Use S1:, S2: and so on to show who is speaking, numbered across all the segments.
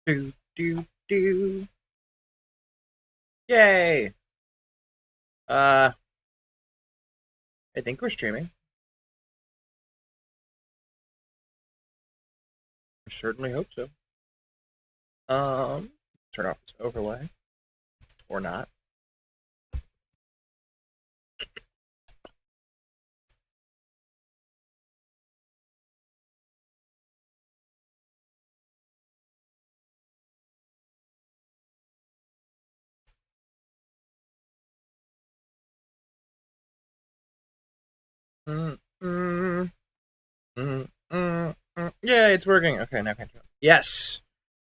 S1: Do, do, do. Yay! Uh, I think we're streaming. I certainly hope so. Turn off this overlay. Or not. Mm, mm, Yeah, it's working. Okay, now can I turn. Yes!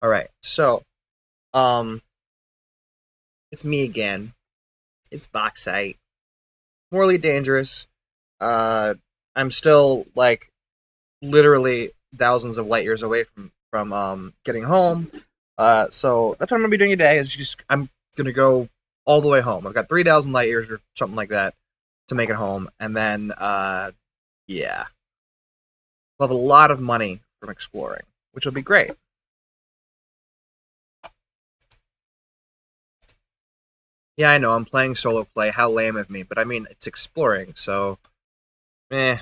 S1: Alright, so, um, it's me again. It's Bauxite. Morally dangerous. Uh, I'm still, like, literally thousands of light years away from getting home. So that's what I'm gonna be doing today. Is just I'm gonna go all the way home. I've got 3,000 light years or something like that to make it home, and then yeah, we'll have a lot of money from exploring, which will be great. Yeah, I know I'm playing solo play. How lame of me, but I mean it's exploring, so eh.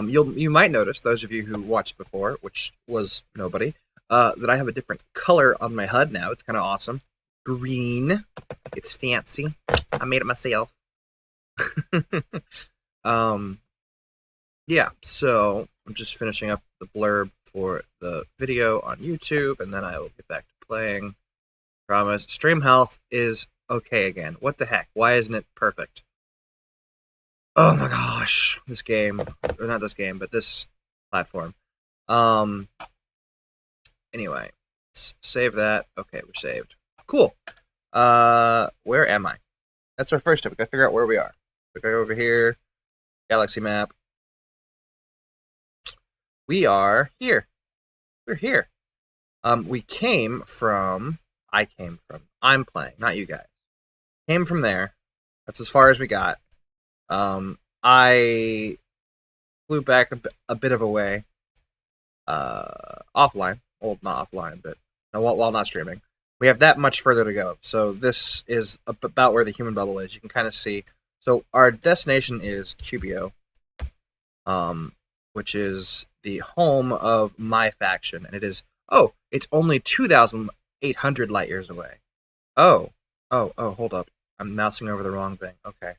S1: You might notice, those of you who watched before, which was nobody, that I have a different color on my HUD now. It's kind of awesome. Green. It's fancy. I made it myself. um, yeah. So I'm just finishing up the blurb for the video on YouTube, and then I will get back to playing. Promise. Stream health is okay again. What the heck? Why isn't it perfect? Oh my gosh, this game, or not this game, but this platform. Um. Anyway, let's save that. Okay, we're saved. Cool. Where am I? That's our first step. We gotta figure out where we are. We go over here. Galaxy map. We are here. We're here. We came from. I came from. I'm playing, not you guys. Came from there. That's as far as we got. I flew back a bit of a way. Offline. Well, not offline, but while not streaming. We have that much further to go. So this is about where the human bubble is. You can kind of see. So our destination is Cubio, which is the home of my faction, and it is. Oh, it's only 2,800 light years away. Oh, oh, hold up. I'm mousing over the wrong thing. Okay.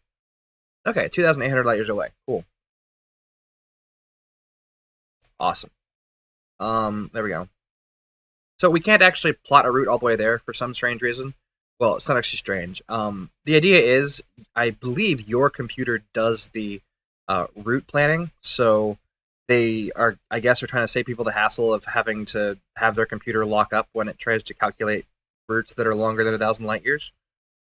S1: Okay, 2,800 light years away. Cool. Awesome. There we go. So we can't actually plot a route all the way there for some strange reason. Well, it's not actually strange. The idea is, I believe your computer does the route planning, so they are, I guess, are trying to save people the hassle of having to have their computer lock up when it tries to calculate routes that are longer than 1,000 light years.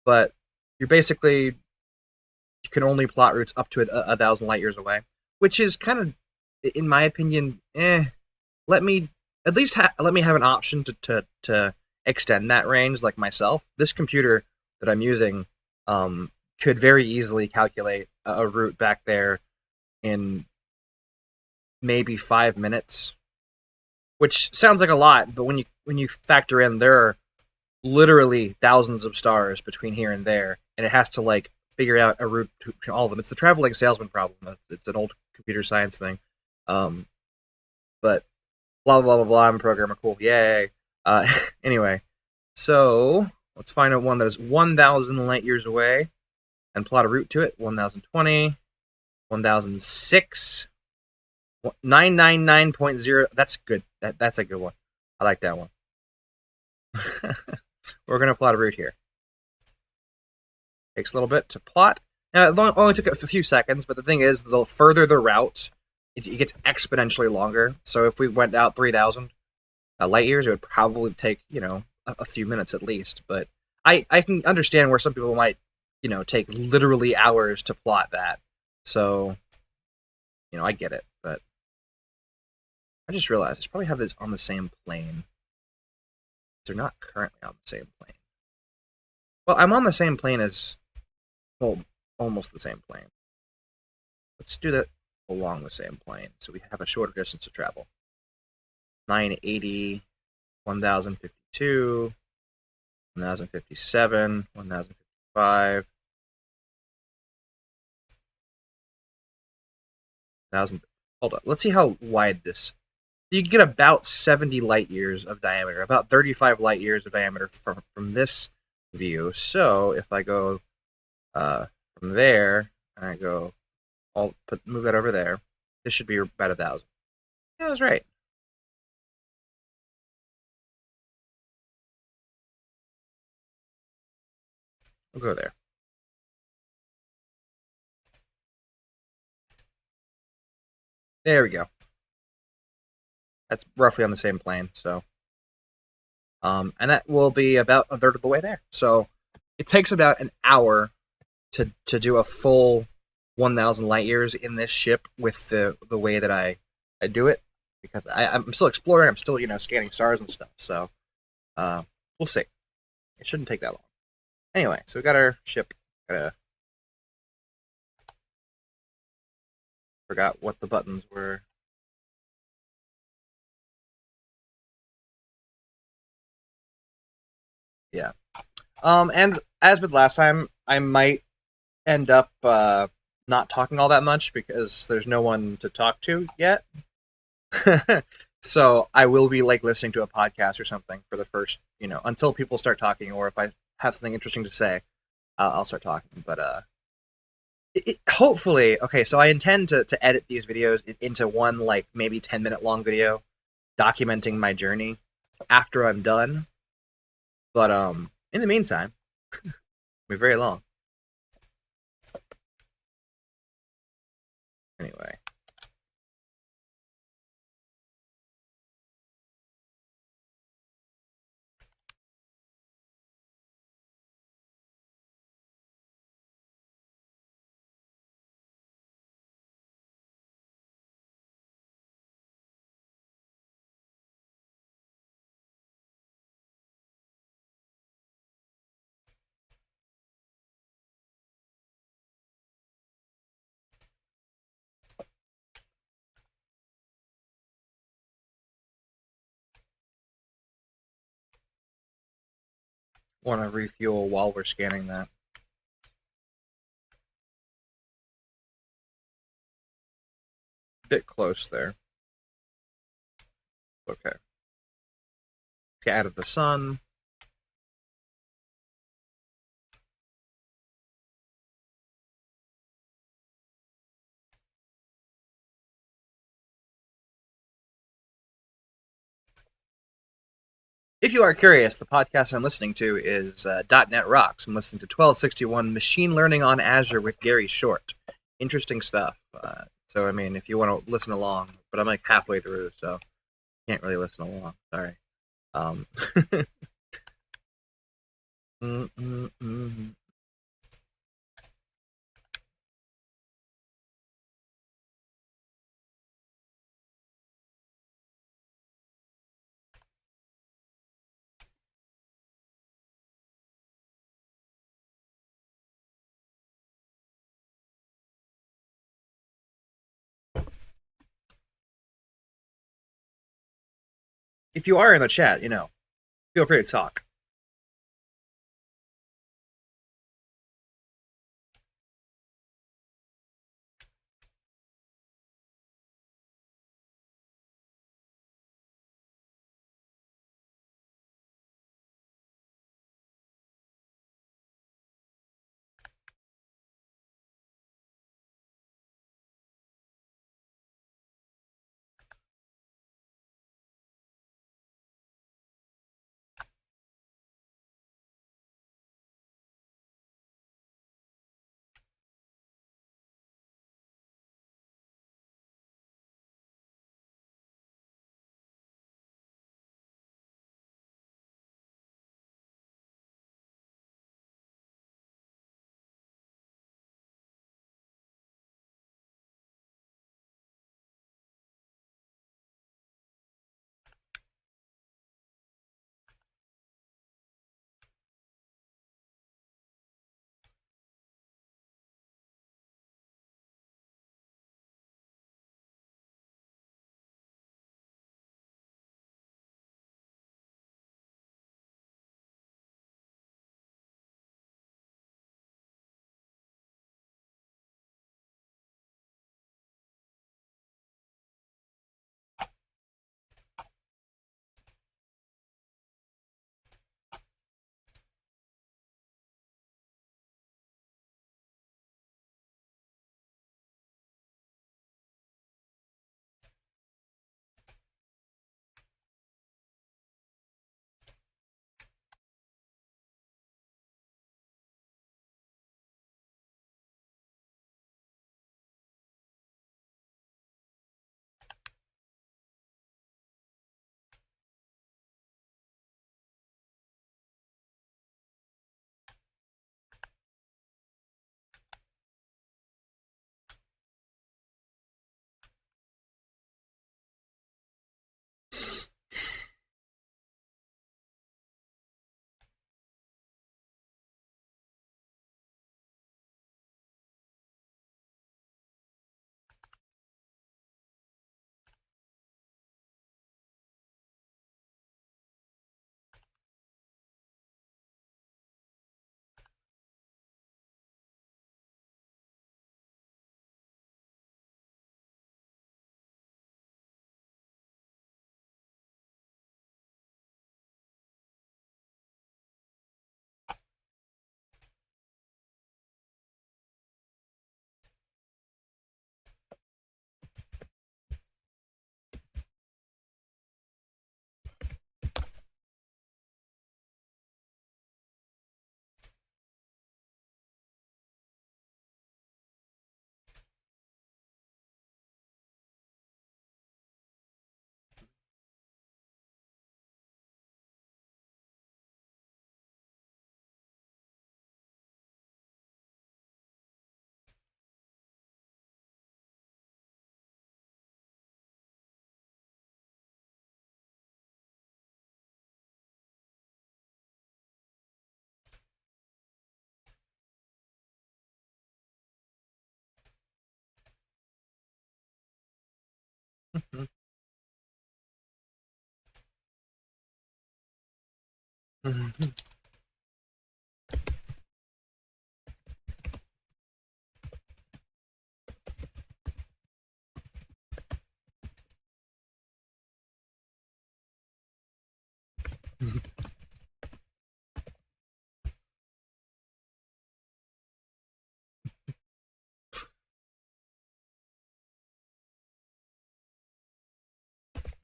S1: But you're basically, you can only plot routes up to 1,000 light years away, which is kind of, in my opinion, let me at least let me have an option to extend that range, like myself. This computer that I'm using could very easily calculate a route back there in maybe 5 minutes, which sounds like a lot, but when you factor in there are literally thousands of stars between here and there, and it has to like figure out a route to all of them. It's the traveling salesman problem. It's an old computer science thing. Um, but blah blah blah blah. I'm a programmer. Cool. Yay. Anyway, so let's find out one that is 1,000 light years away and plot a route to it. 1,020, 1,006, 999.0. That's good. That's a good one. I like that one. We're gonna plot a route here. Takes a little bit to plot. Now, it only took a few seconds, but the thing is, the further the route, it gets exponentially longer. So if we went out 3,000 light years, it would probably take, a few minutes at least. But I can understand where some people might, take literally hours to plot that. So, I get it. But I just realized I should probably have this on the same plane. They're not currently on the same plane. Well, I'm on the same plane as, well, almost the same plane. Let's do that along the same plane so we have a shorter distance to travel. 980, 1052, 1057, 1055, 1000. Hold on. Let's see how wide this. You get about 70 light years of diameter, about 35 light years of diameter from this view. So if I go from there and I go, move that over there. This should be about 1,000. Yeah, I was right. We'll go there. There we go. That's roughly on the same plane. So, and that will be about a third of the way there. So, it takes about an hour to do a full 1,000 light years in this ship with the way that I do it, because I'm still exploring. I'm still scanning stars and stuff. So, we'll see. It shouldn't take that long. Anyway, so we got our ship. Forgot what the buttons were. Yeah. And as with last time, I might end up not talking all that much because there's no one to talk to yet. So I will be like listening to a podcast or something for the first, until people start talking, or if I have something interesting to say, I'll start talking. But hopefully, okay. So I intend to edit these videos into one like maybe 10-minute long video documenting my journey after I'm done. But in the meantime, it'll be very long. Anyway. Want to refuel while we're scanning that. Bit close there. Okay. Get out of the sun. If you are curious, the podcast I'm listening to is .NET Rocks. I'm listening to 1261 Machine Learning on Azure with Gary Short. Interesting stuff. So, I mean, if you want to listen along, but I'm like halfway through, so can't really listen along. Sorry. If you are in the chat, feel free to talk.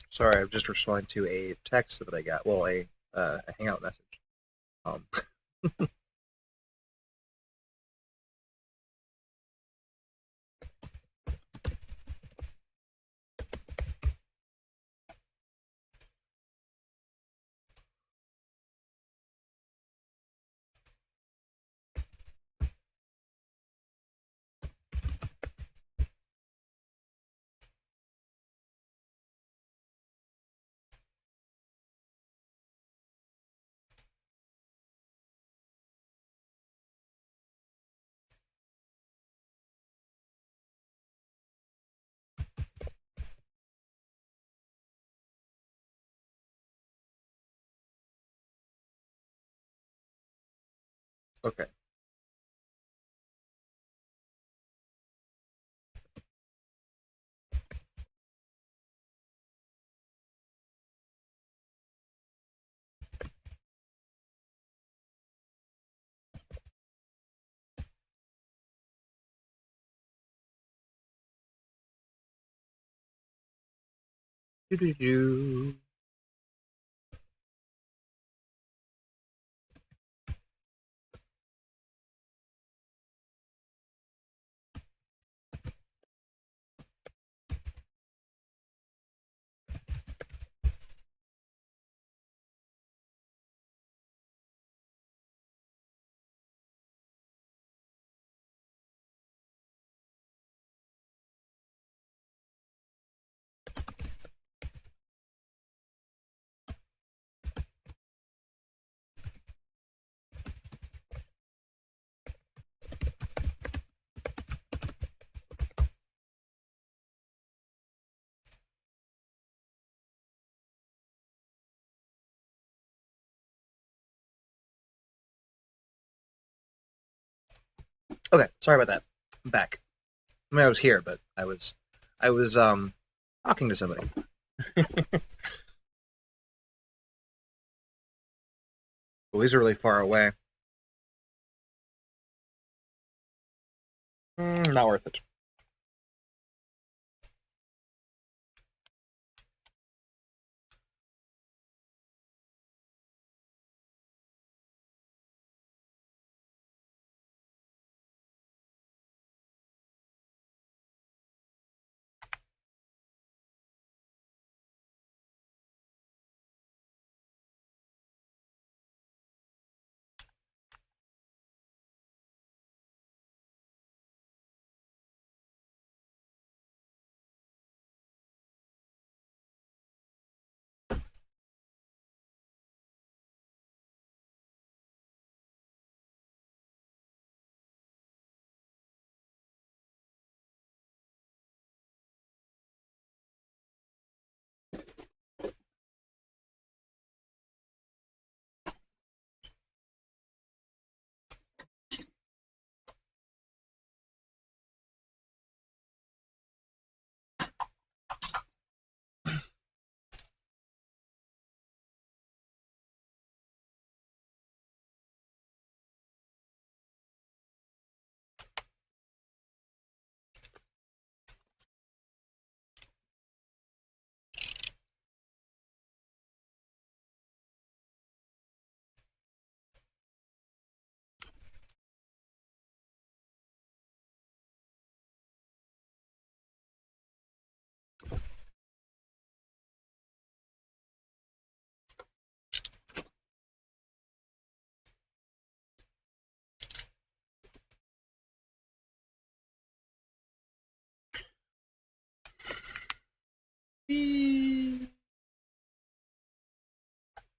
S1: Sorry, I'm just responding to a text that I got. Well, a Hangout message. Um, okay. Doo-doo-doo. Okay, sorry about that. I'm back. I mean, I was here, but I was talking to somebody. Well, these are really far away. Not worth it.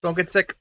S1: Don't get sick.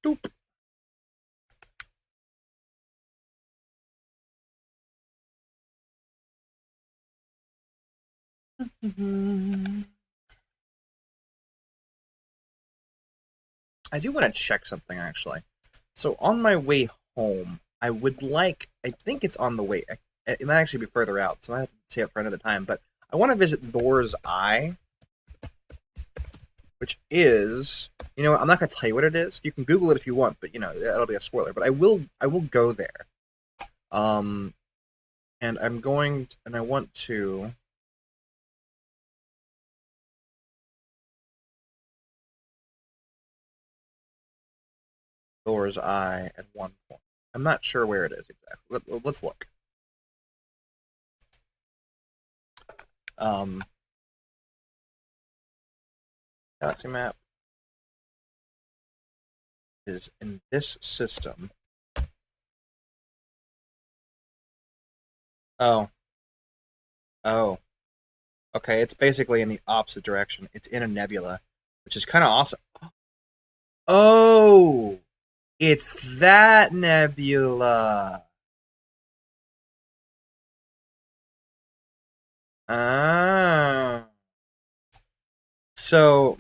S1: Doop. I do want to check something actually. So on my way home, I would like. I think it's on the way. It might actually be further out, so I have to say it for another time. But I want to visit Thor's Eye, which is, I'm not going to tell you what it is. You can Google it if you want, but it'll be a spoiler. But I will go there. And I'm going, and I want to. Thor's Eye at one point. I'm not sure where it is exactly. Let's look. Galaxy map is in this system. Oh. Oh. Okay, it's basically in the opposite direction. It's in a nebula, which is kind of awesome. Oh, it's that nebula. Ah. So,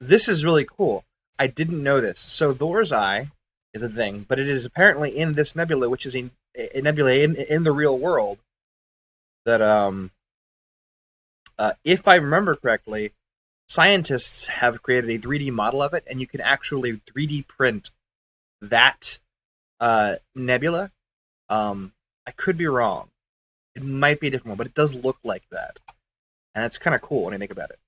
S1: this is really cool. I didn't know this. So, Thor's Eye is a thing, but it is apparently in this nebula, which is a nebula in the real world. That if I remember correctly, scientists have created a 3D model of it, and you can actually 3D print that nebula. I could be wrong. It might be a different one, but it does look like that, and it's kind of cool when you think about it.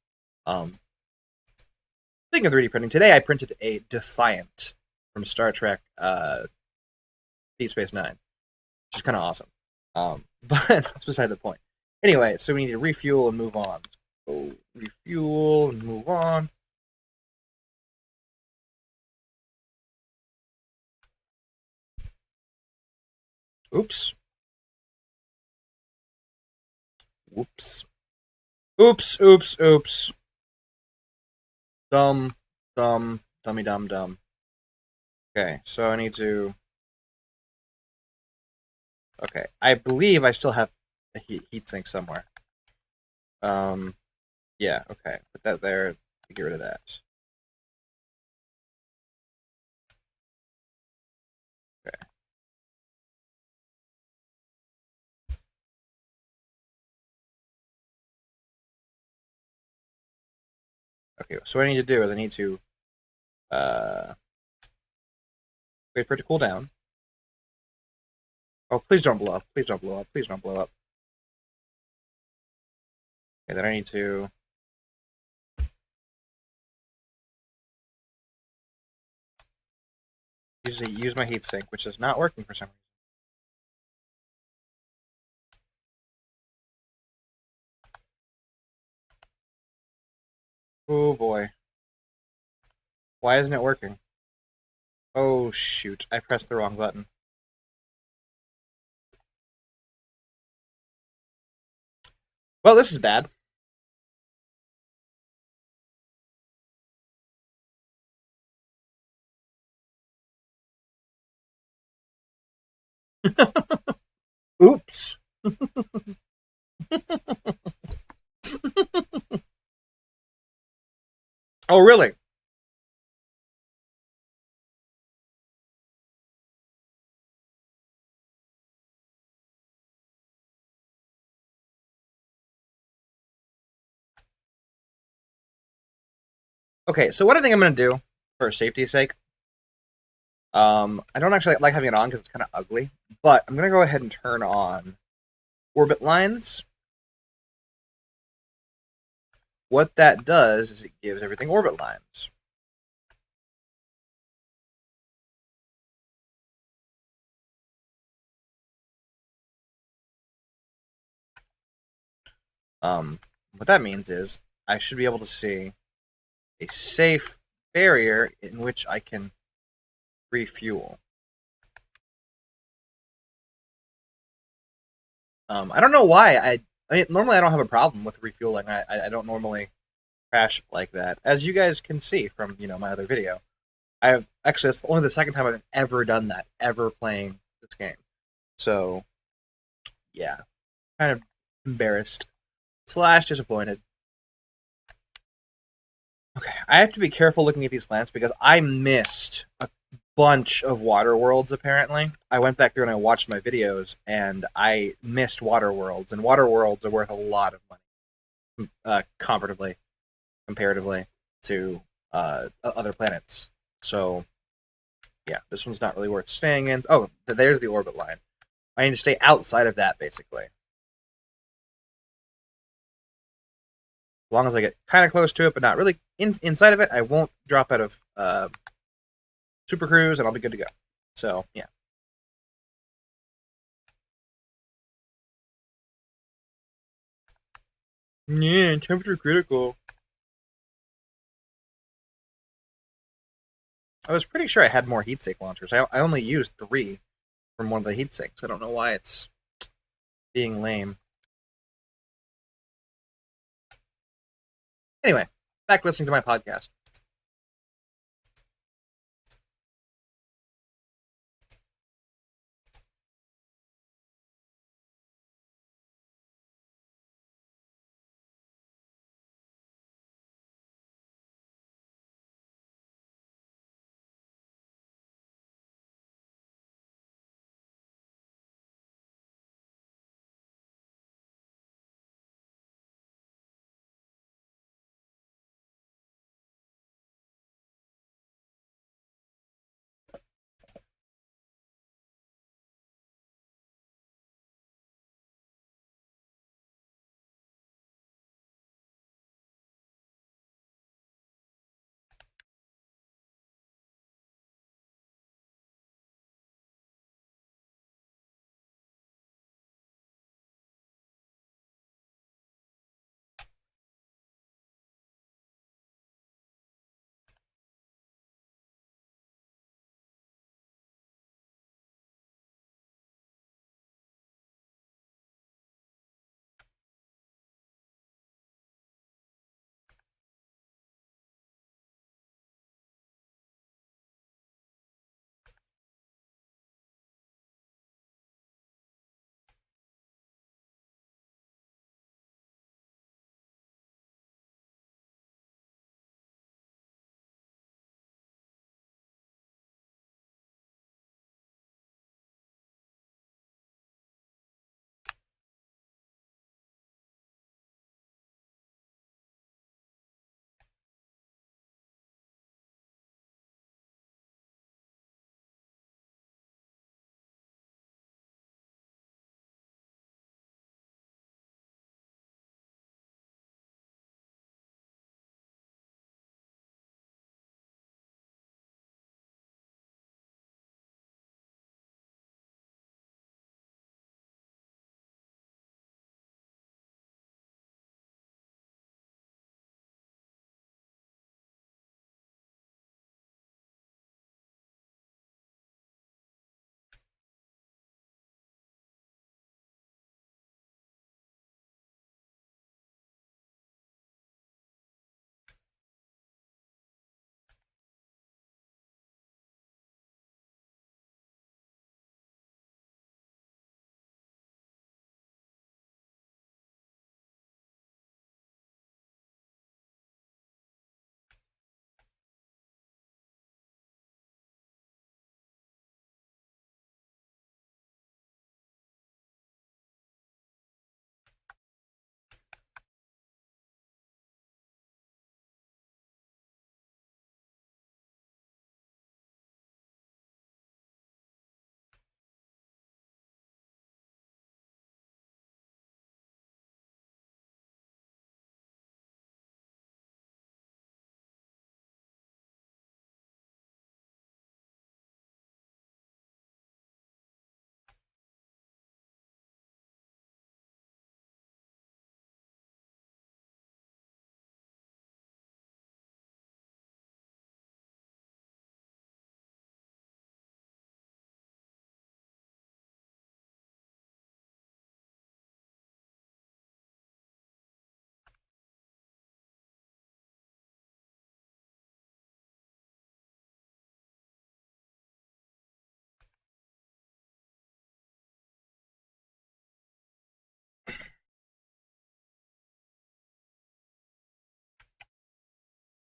S1: Speaking of 3D printing, today I printed a Defiant from Star Trek Deep Space Nine, which is kind of awesome. But that's beside the point. Anyway, so we need to refuel and move on. So refuel and move on. Oops. Whoops. Oops, oops, oops. Dummy, dumb. Okay, so I need to. Okay, I believe I still have a heat sink somewhere. Yeah, okay. Put that there to get rid of that. Okay. Okay, so what I need to do is I need to wait for it to cool down. Oh, please don't blow up. Please don't blow up. Please don't blow up. Okay, then I need to use my heat sink, which is not working for some reason. Oh boy. Why isn't it working? Oh shoot, I pressed the wrong button. Well, this is bad. Oops. Oh, really? Okay, so what I think I'm going to do, for safety's sake, I don't actually like having it on because it's kind of ugly, but I'm going to go ahead and turn on orbit lines. what that does is it gives everything orbit lines. What that means is I should be able to see a safe barrier in which I can refuel. I don't know why. I mean, normally I don't have a problem with refueling. I don't normally crash like that, as you guys can see from my other video. I have actually that's only the second time I've ever done that, ever playing this game. So yeah, kind of embarrassed slash disappointed. Okay, I have to be careful looking at these plants because I missed a bunch of water worlds. Apparently, I went back through and I watched my videos, and I missed water worlds. And water worlds are worth a lot of money, comparatively to other planets. So yeah, this one's not really worth staying in. Oh, there's the orbit line. I need to stay outside of that basically. As long as I get kind of close to it, but not really inside of it, I won't drop out of Super Cruise, and I'll be good to go. So yeah. Yeah, temperature critical. I was pretty sure I had more heat sink launchers. I only used 3 from one of the heat sinks. I don't know why it's being lame. Anyway, back listening to my podcast.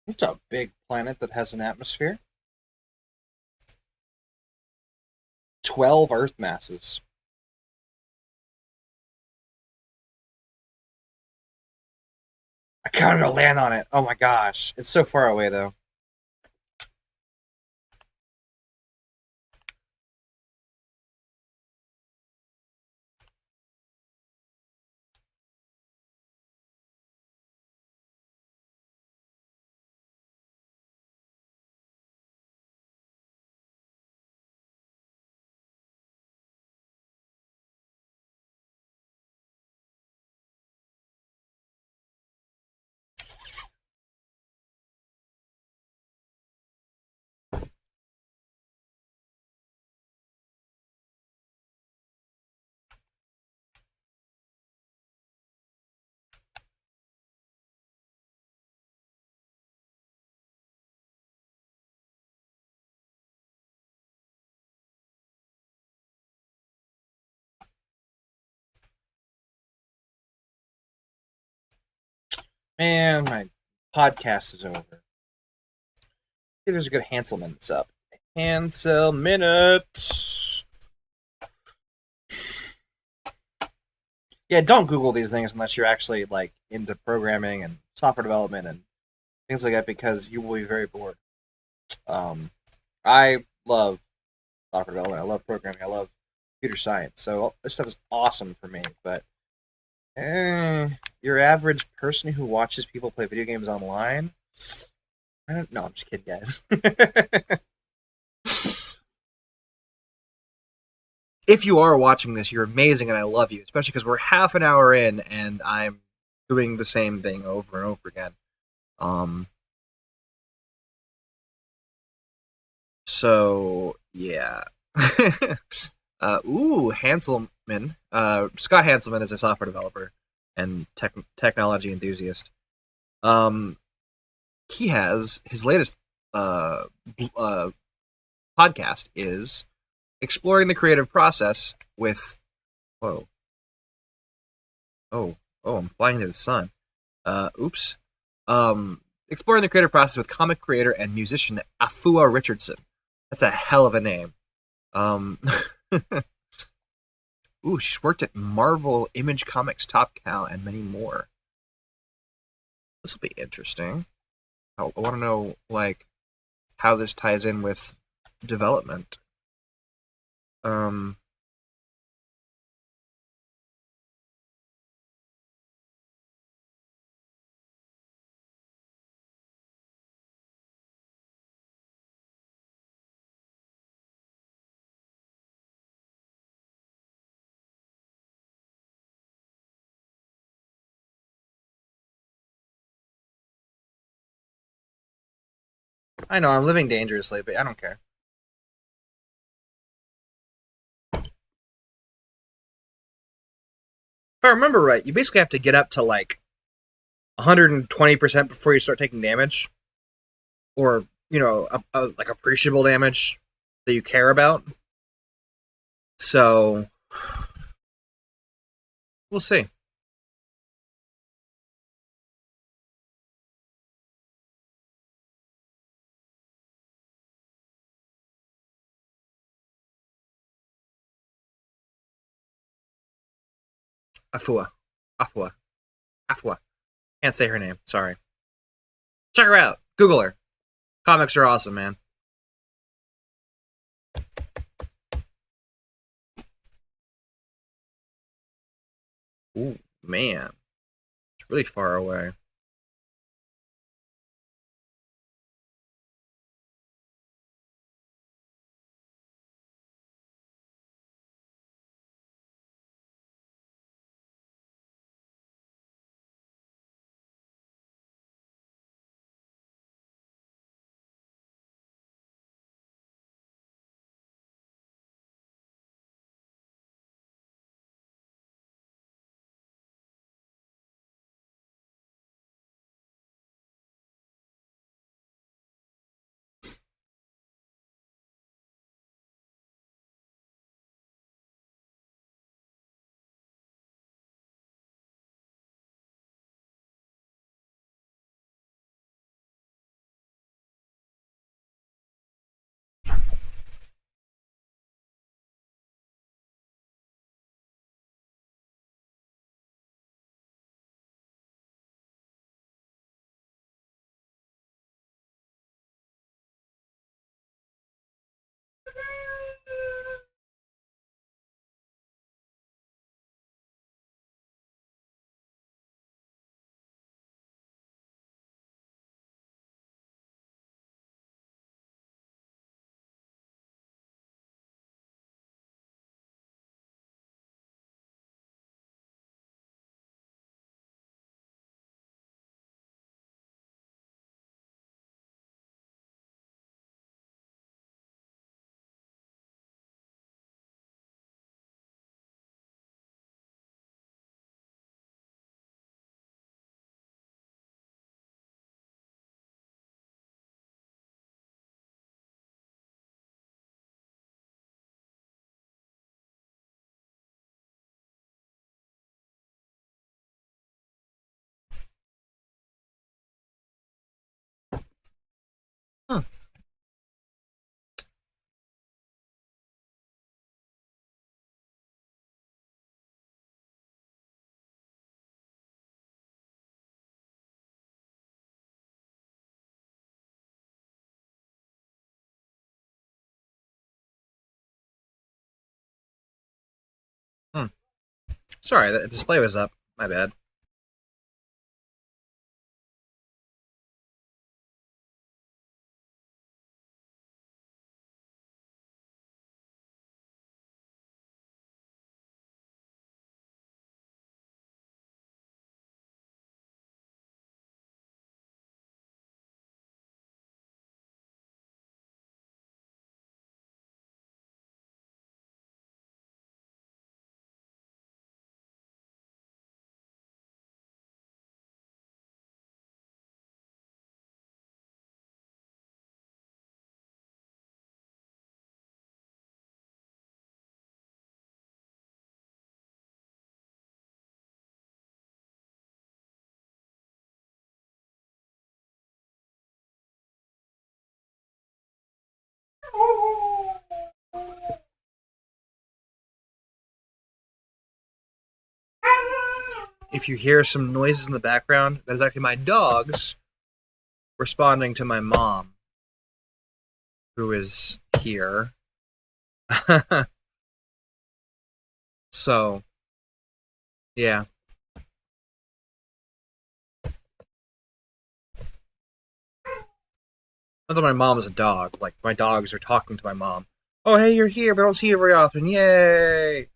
S1: It's a big planet that has an atmosphere. 12 Earth masses. I kind of gonna land on it. Oh my gosh. It's so far away, though. Man, my podcast is over. Hey, there's a good Hansel minutes up. Hansel minutes. Yeah, don't Google these things unless you're actually like into programming and software development and things like that because you will be very bored. Um, I love software development. I love programming. I love computer science. So this stuff is awesome for me. But your average person who watches people play video games online, I don't know. I'm just kidding, guys. If you are watching this, you're amazing and I love you, especially because we're half an hour in and I'm doing the same thing over and over again. Um, so yeah. Hanselman. Scott Hanselman is a software developer and technology enthusiast. Um, he has his latest uh, podcast is exploring the creative process with whoa oh oh I'm flying to the sun. Oops. Exploring the creative process with comic creator and musician Afua Richardson. That's a hell of a name. Um, ooh, she's worked at Marvel, Image Comics, Top Cow, and many more. This will be interesting. I want to know like how this ties in with development. Um, I know I'm living dangerously, but I don't care. If I remember right, you basically have to get up to like 120% before you start taking damage, or like appreciable damage that you care about. So we'll see. Afua, Afua, Afua. Can't say her name. Sorry. Check her out. Google her. Comics are awesome, man. Ooh, man, it's really far away. Sorry, the display was up. My bad. If you hear some noises in the background, that is actually my dogs responding to my mom, who is here. So, yeah. Not that my mom is a dog. Like, my dogs are talking to my mom. Oh, hey, you're here, but I don't see you very often. Yay!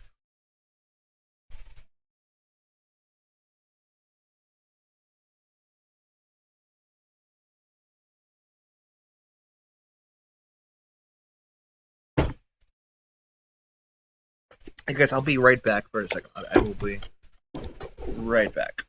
S1: I guess I'll be right back for a second. I will be right back.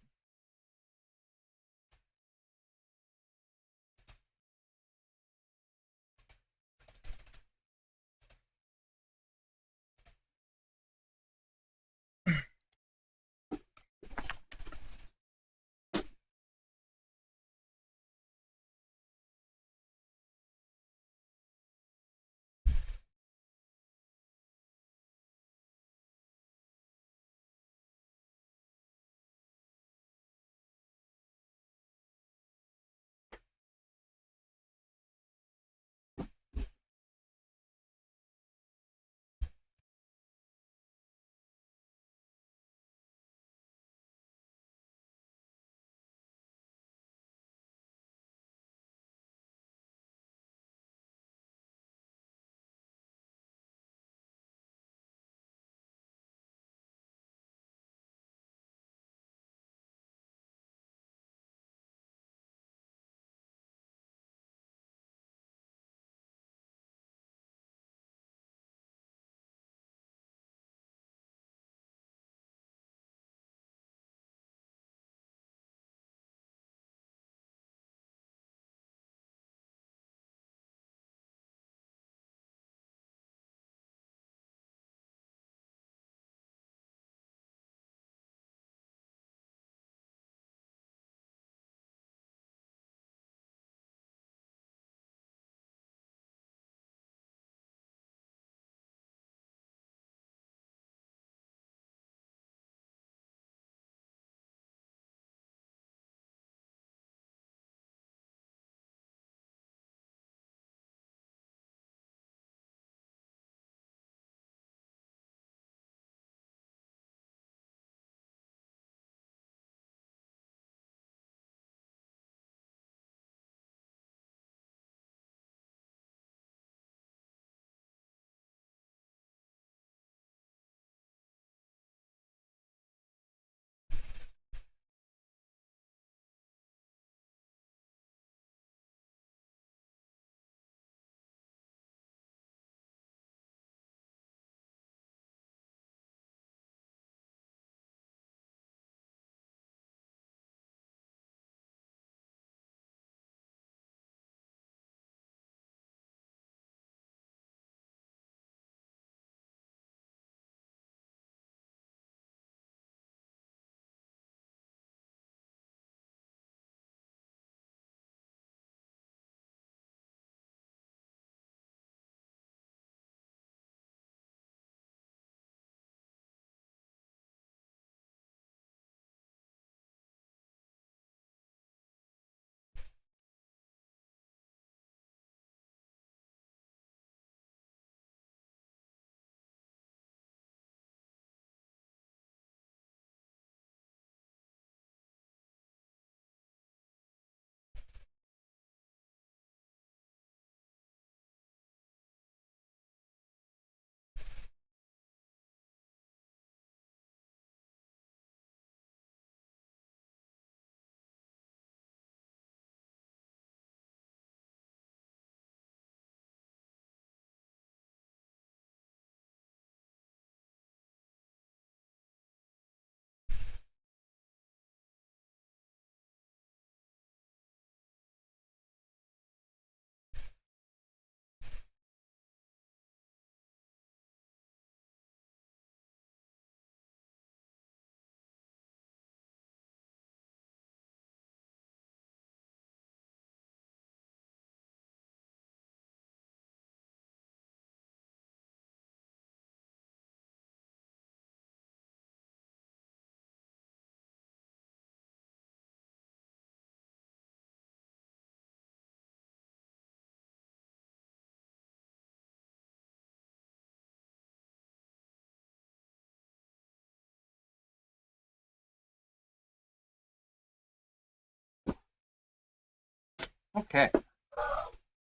S1: Okay.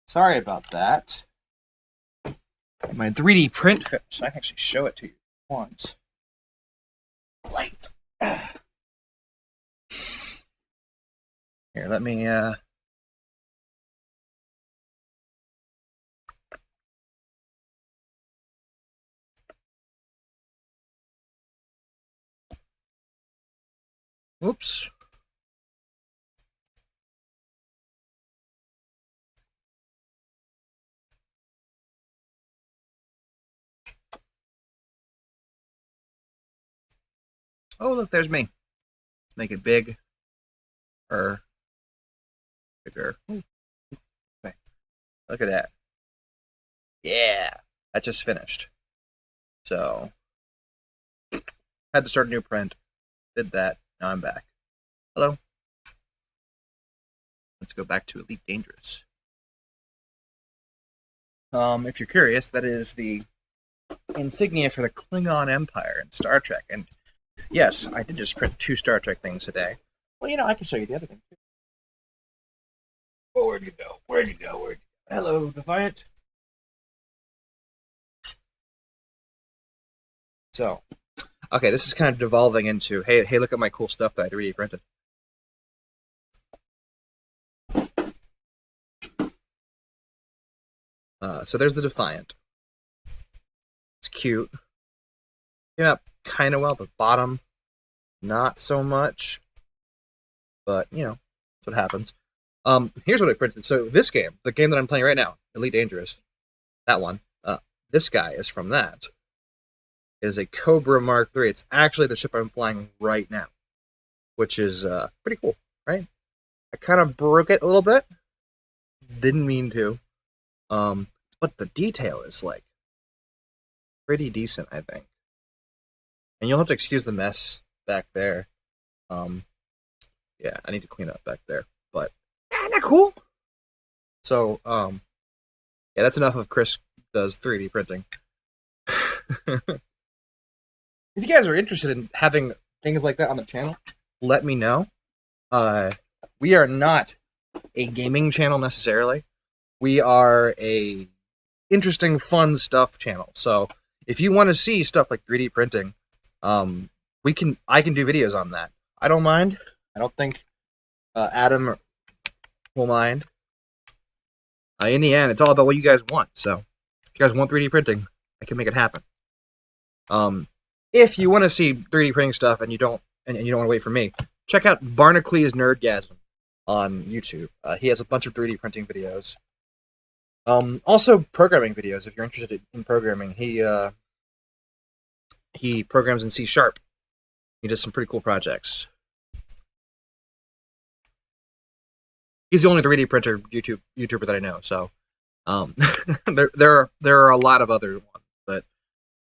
S1: Sorry about that. My 3D print finished. I can actually show it to you if you want. Light. Here, let me Whoops. Oh, look, there's me. Let's make it big. Or bigger. Ooh. Okay. Look at that. Yeah. That just finished. So, had to start a new print. Did that. Now I'm back. Hello. Let's go back to Elite Dangerous. If you're curious, that is the insignia for the Klingon Empire in Star Trek. And yes, I did just print 2 Star Trek things today. Well, I can show you the other thing too. Oh, where'd you go? Where'd you go? Hello, Defiant. So, okay, this is kind of devolving into, hey, look at my cool stuff that I 3D printed. So there's the Defiant. It's cute. Came out kind of well. The bottom, not so much. But, that's what happens. Here's what I printed. So this game, the game that I'm playing right now, Elite Dangerous, that one, this guy is from that. It is a Cobra Mark III. It's actually the ship I'm flying right now, which is pretty cool, right? I kind of broke it a little bit. Didn't mean to. But the detail is, like, pretty decent, I think. And you'll have to excuse the mess back there. Yeah, I need to clean up back there. But, isn't that cool? So, yeah, that's enough of Chris does 3D printing. If you guys are interested in having things like that on the channel, let me know. We are not a gaming channel necessarily. We are a interesting, fun stuff channel. So if you want to see stuff like 3D printing, I can do videos on that. I don't mind. I don't think Adam will mind. In the end, it's all about what you guys want. So if you guys want 3D printing, I can make it happen. If you want to see 3D printing stuff and you don't want to wait for me, check out Barnacles Nerdgasm on YouTube. He has a bunch of 3D printing videos. Also programming videos. If you're interested in programming, he programs in C#. He does some pretty cool projects. He's the only 3D printer YouTuber that I know. So there are a lot of other ones, but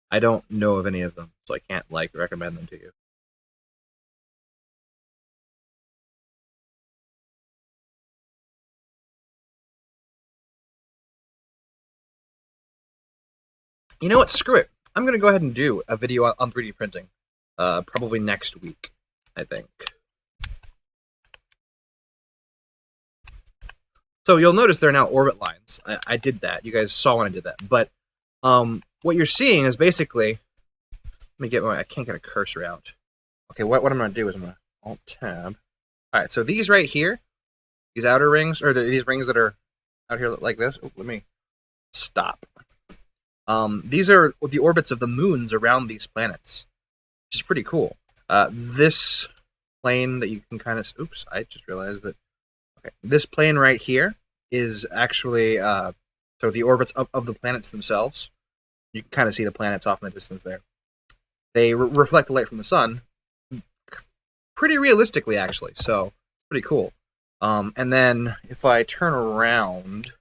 S1: I don't know of any of them, so I can't recommend them to you. You know what? Screw it. I'm going to go ahead and do a video on 3D printing. Probably next week, I think. So you'll notice there are now orbit lines. I did that. You guys saw when I did that. But what you're seeing is basically... Let me I can't get a cursor out. Okay, what I'm going to do is I'm going to Alt-Tab. All right, so these right here, these outer rings, or these rings that are out here like this. Oh, let me stop. These are the orbits of the moons around these planets, which is pretty cool. This plane that you can kind of... Oops, I just realized that... Okay, this plane right here is actually so the orbits of the planets themselves. You can kind of see the planets off in the distance there. They reflect the light from the sun pretty realistically, actually, so it's pretty cool. And then if I turn around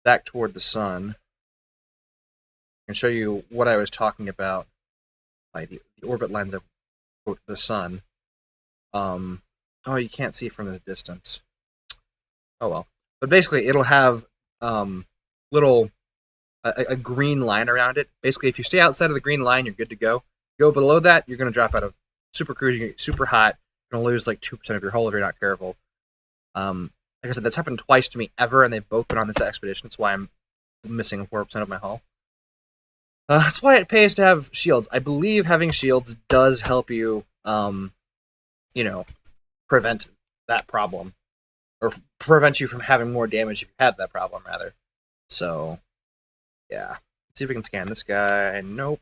S1: back toward the sun, I can show you what I was talking about by the orbit lines of the sun. Oh, you can't see it from this distance. Oh well. But basically, it'll have little... a green line around it. Basically, if you stay outside of the green line, you're good to go. Go below that, you're going to drop out of super cruise, you're going to get super hot, you're going to lose like 2% of your hull if you're not careful. Like I said, that's happened twice to me ever, and they've both been on this expedition. That's why I'm missing 4% of my hull. That's why it pays to have shields. I believe having shields does help you, you know, prevent that problem, or prevent you from having more damage if you had that problem, rather. So, yeah. Let's see if we can scan this guy. Nope.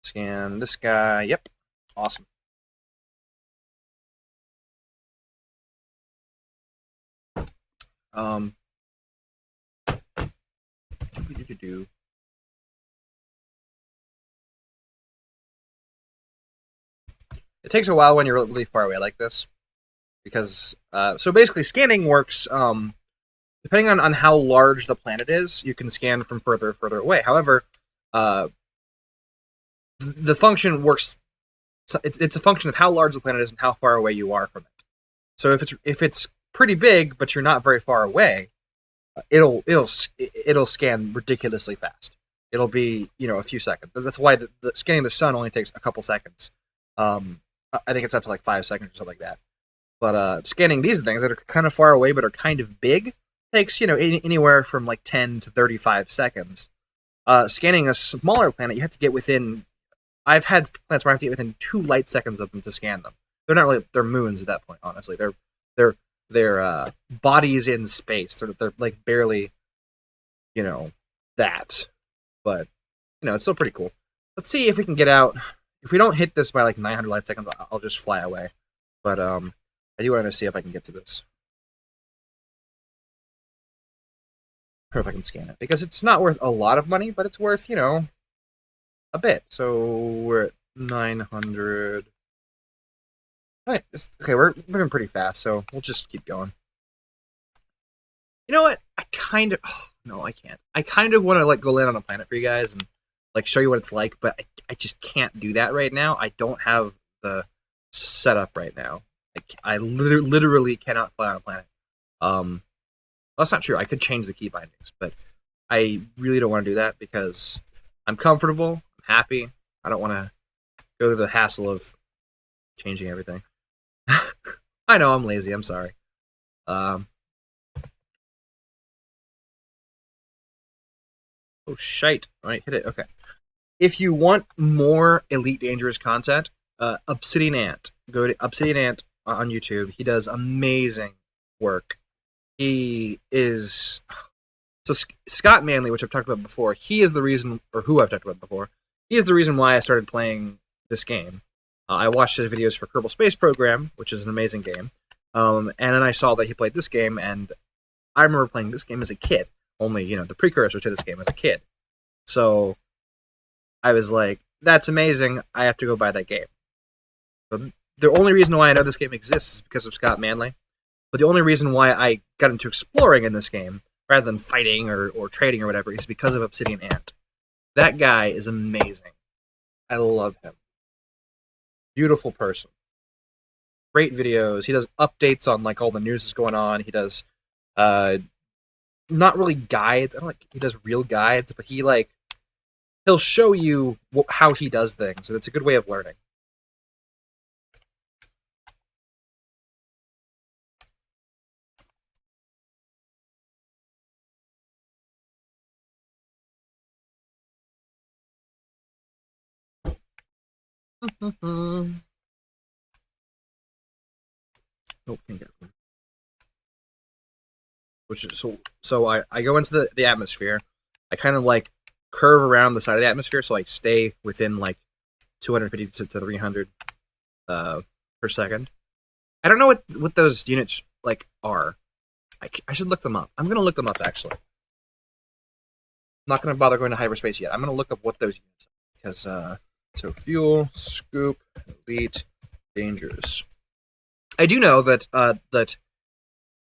S1: Scan this guy. Yep. Awesome. Um. It takes a while when you're really far away like this, because so basically scanning works depending on how large the planet is. You can scan from further away. However, uh, the function works. It's a function of how large the planet is and how far away you are from it. So if it's pretty big but you're not very far away, it'll scan ridiculously fast. It'll be a few seconds. That's why the scanning the sun only takes a couple seconds. I think it's up to like 5 seconds or something like that. But scanning these things that are kind of far away but are kind of big takes anywhere from like 10 to 35 seconds. Scanning a smaller planet, you have to get within. I've had planets where I have to get within 2 light seconds of them to scan them. They're not really they're moons at that point. Honestly, they're bodies in space. They're like barely, that. But it's still pretty cool. Let's see if we can get out. If we don't hit this by like 900 light seconds, I'll just fly away. But I do want to see if I can get to this. Or if I can scan it. Because it's not worth a lot of money, but it's worth, a bit. So we're at 900. Okay, we're moving pretty fast, so we'll just keep going. You know what? No, I can't. I kind of want to like go land on a planet for you guys and like show you what it's like, but I just can't do that right now. I don't have the setup right now. I literally cannot fly on a planet. Well, that's not true. I could change the key bindings, but I really don't want to do that because I'm comfortable. I'm happy. I don't want to go through the hassle of changing everything. I know I'm lazy. I'm sorry. Oh shite! All right, hit it. Okay. If you want more Elite Dangerous content, Obsidian Ant. Go to Obsidian Ant on YouTube. He does amazing work. He is so Scott Manley, which I've talked about before. He is the reason, or who I've talked about before. He is the reason why I started playing this game. I watched his videos for Kerbal Space Program, which is an amazing game. And then I saw that he played this game, and I remember playing this game as a kid. Only, the precursor to this game as a kid. So I was like, that's amazing. I have to go buy that game. So the only reason why I know this game exists is because of Scott Manley. But the only reason why I got into exploring in this game, rather than fighting or trading or whatever, is because of Obsidian Ant. That guy is amazing. I love him. Beautiful person. Great videos. He does updates on like all the news that's going on. He does not really guides. I don't like he does real guides, but he'll show you how he does things, and it's a good way of learning. Nope, can't get it. Which is so I go into the atmosphere. I kind of like curve around the side of the atmosphere, so I stay within like 250 to 300 per second. I don't know what those units like are. I should look them up. I'm gonna look them up actually. I'm not gonna bother going to hyperspace yet. I'm gonna look up what those units are because so fuel, scoop, elite, dangerous. I do know that that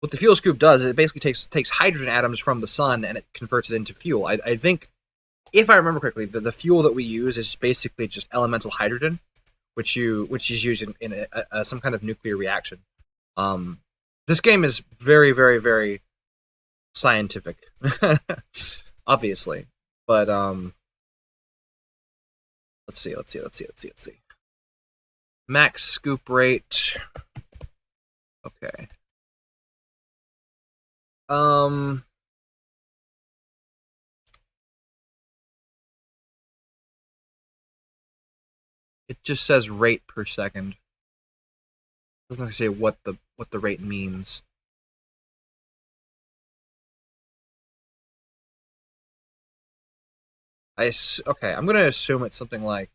S1: what the fuel scoop does is it basically takes hydrogen atoms from the sun and it converts it into fuel. I think, if I remember correctly, the fuel that we use is basically just elemental hydrogen, which is used in some kind of nuclear reaction. This game is very, very, very scientific, obviously, but let's see. Max scoop rate. Okay. Um, it just says rate per second. It doesn't say what the rate means. Okay, I'm gonna assume it's something like.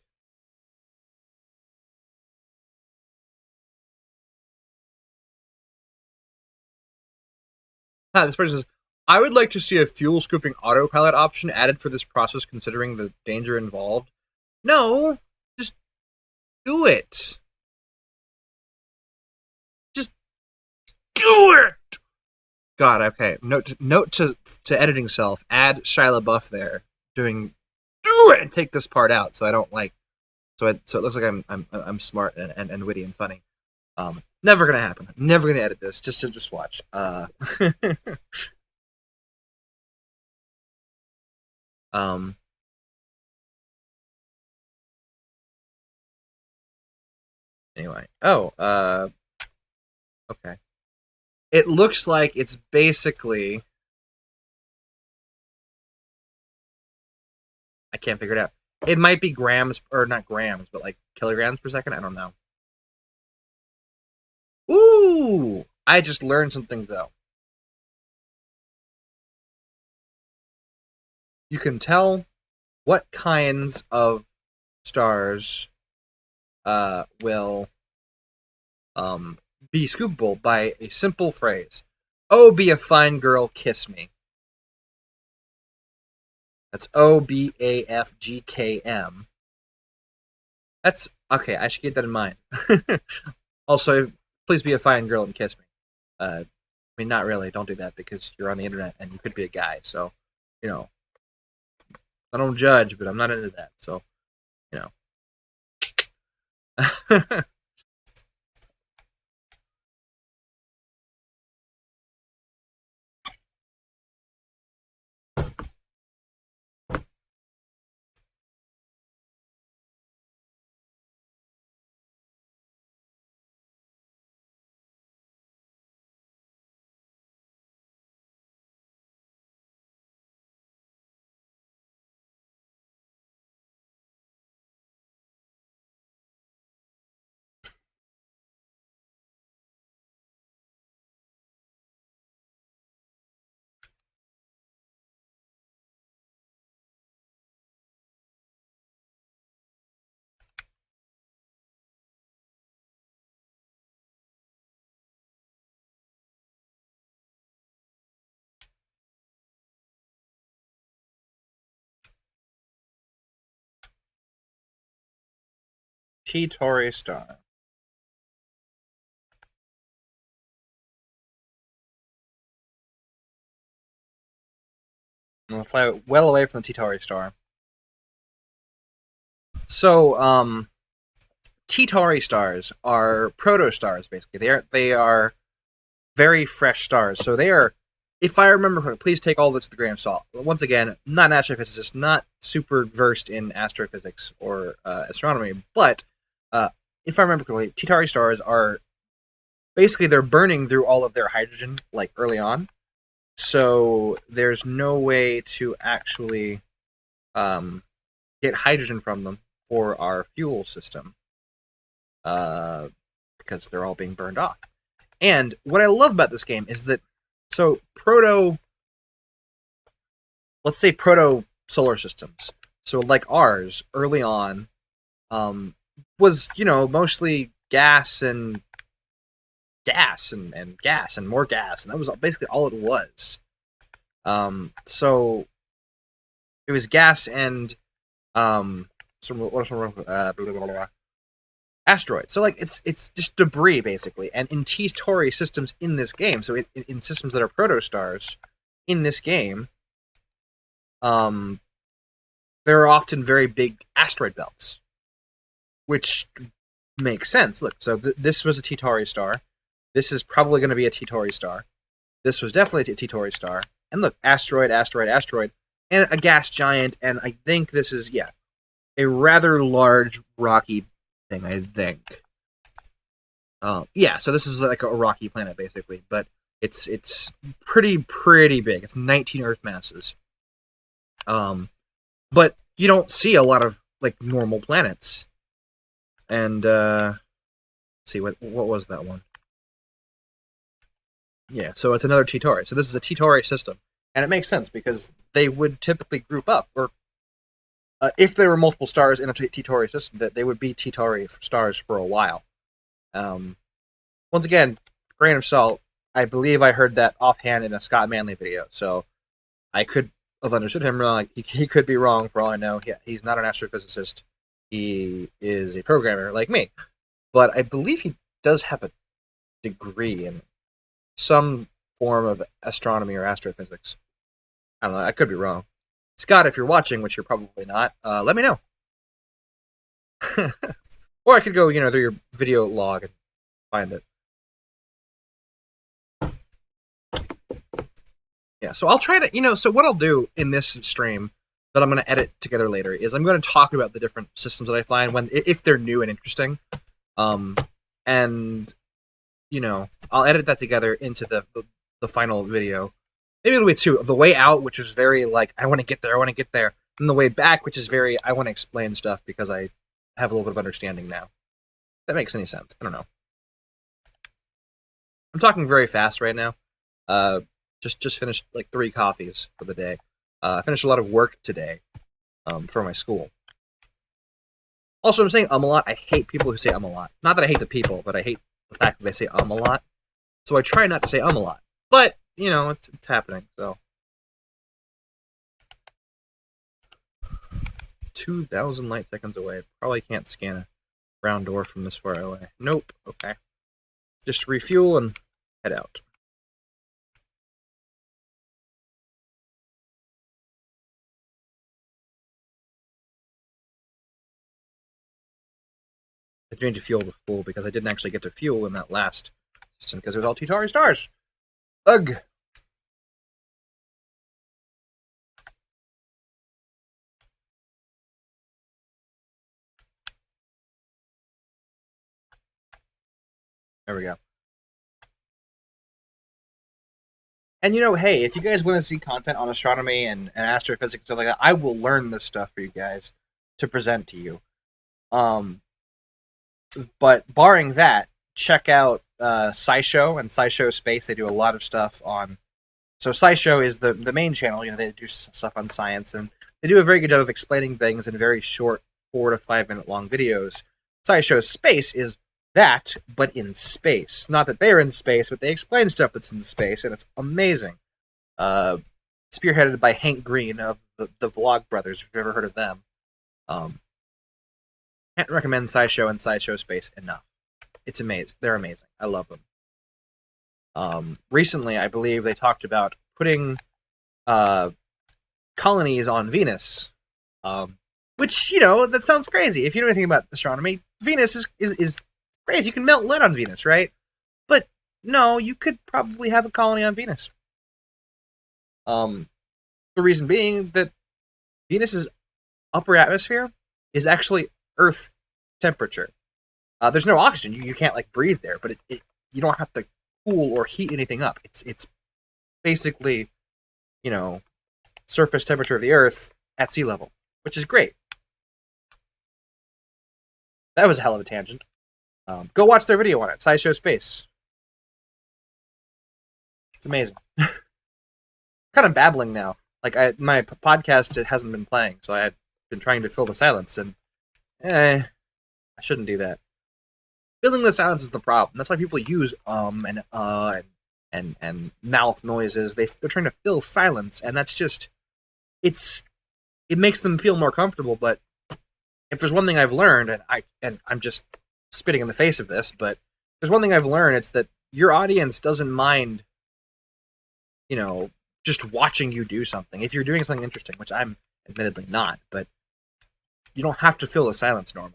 S1: This person says, I would like to see a fuel scooping autopilot option added for this process considering the danger involved. No, just do it. Just do it. God, okay. Note to editing self, add Shia LaBeouf there doing do it and take this part out so I don't like so it looks like I'm smart and witty and funny. Never gonna happen. Never gonna edit this. Just watch. Um, anyway. Oh, okay. It looks like it's basically I can't figure it out. It might be grams or not grams, but like kilograms per second. I don't know. Ooh, I just learned something though. You can tell what kinds of stars will be scoopable by a simple phrase. Oh, be a fine girl, kiss me. That's OBAFGKM. That's okay. I should keep that in mind. Also, please be a fine girl and kiss me. I mean, not really. Don't do that because you're on the internet and you could be a guy. So, you know, I don't judge, but I'm not into that. So, you know. T Tauri star. I'm gonna fly well away from the T Tauri star. So, T Tauri stars are proto stars. Basically, they are very fresh stars. So they are, if I remember correctly, please take all this with a grain of salt. Once again, not an astrophysicist, not super versed in astrophysics or astronomy, but if I remember correctly, T Tauri stars are basically they're burning through all of their hydrogen like early on. So there's no way to actually get hydrogen from them for our fuel system because they're all being burned off. And what I love about this game is that so let's say proto solar systems. So like ours early on was mostly gas and gas and gas and more gas, and that was basically all it was. So it was gas and asteroids. So like it's just debris basically. And in T Tauri systems in this game, so in systems that are protostars in this game, there are often very big asteroid belts, which makes sense. Look, so this was a T Tauri star. This is probably going to be a T Tauri star. This was definitely a T Tauri star. And look, asteroid, asteroid, asteroid, and a gas giant. And I think this is a rather large rocky thing. I think. Yeah, so this is like a rocky planet basically, but It's pretty big. It's 19 Earth masses. But you don't see a lot of like normal planets. And let's see what was that one? Yeah, so it's another T-Tauri. So this is a T-Tauri system, and it makes sense because they would typically group up, or if there were multiple stars in a T-Tauri system, that they would be T-Tauri stars for a while. Once again, grain of salt. I believe I heard that offhand in a Scott Manley video, so I could have understood him wrong. He could be wrong for all I know. He's not an astrophysicist. He is a programmer like me, but I believe he does have a degree in some form of astronomy or astrophysics. I don't know. I could be wrong. Scott, if you're watching, which you're probably not, let me know. Or I could go, through your video log and find it. Yeah, so I'll try to, so what I'll do in this stream that I'm going to edit together later is I'm going to talk about the different systems that I find if they're new and interesting. And, I'll edit that together into the final video. Maybe it'll be two. The way out, which is very like, I want to get there, and the way back, which is very, I want to explain stuff because I have a little bit of understanding now. If that makes any sense. I don't know. I'm talking very fast right now. Just finished like 3 coffees for the day. I finished a lot of work today for my school. Also, I'm saying a lot. I hate people who say a lot. Not that I hate the people, but I hate the fact that they say a lot. So I try not to say a lot. But, it's happening, so. 2,000 light seconds away. Probably can't scan a round door from this far away. Nope. Okay. Just refuel and head out. I drained to fuel to full because I didn't actually get to fuel in that last system because it was all T-Tauri stars. Ugh. There we go. And hey, if you guys want to see content on astronomy and astrophysics and stuff like that, I will learn this stuff for you guys to present to you. But barring that, check out SciShow and SciShow Space. They do a lot of stuff on. So SciShow is the main channel. They do stuff on science, and they do a very good job of explaining things in very short 4 to 5 minute long videos. SciShow Space is that, but in space. Not that they're in space, but they explain stuff that's in space, and it's amazing. Spearheaded by Hank Green of the Vlog Brothers, if you've ever heard of them. Can't recommend SciShow and SciShow Space enough. It's amazing. They're amazing. I love them. Recently, I believe they talked about putting colonies on Venus, which, that sounds crazy. If you know anything about astronomy, Venus is crazy. You can melt lead on Venus, right? But no, you could probably have a colony on Venus. The reason being that Venus's upper atmosphere is actually Earth temperature. There's no oxygen. You can't breathe there, but you don't have to cool or heat anything up. It's basically, surface temperature of the Earth at sea level, which is great. That was a hell of a tangent. Go watch their video on it, SciShow Space. It's amazing. Kind of babbling now. My podcast hasn't been playing, so I had been trying to fill the silence, and I shouldn't do that. Filling the silence is the problem. That's why people use and mouth noises. They're trying to fill silence, and that's just it makes them feel more comfortable. But if there's one thing I've learned, and I'm just spitting in the face of this, but there's one thing I've learned, it's that your audience doesn't mind, just watching you do something. If you're doing something interesting, which I'm admittedly not, but you don't have to fill the silence normally.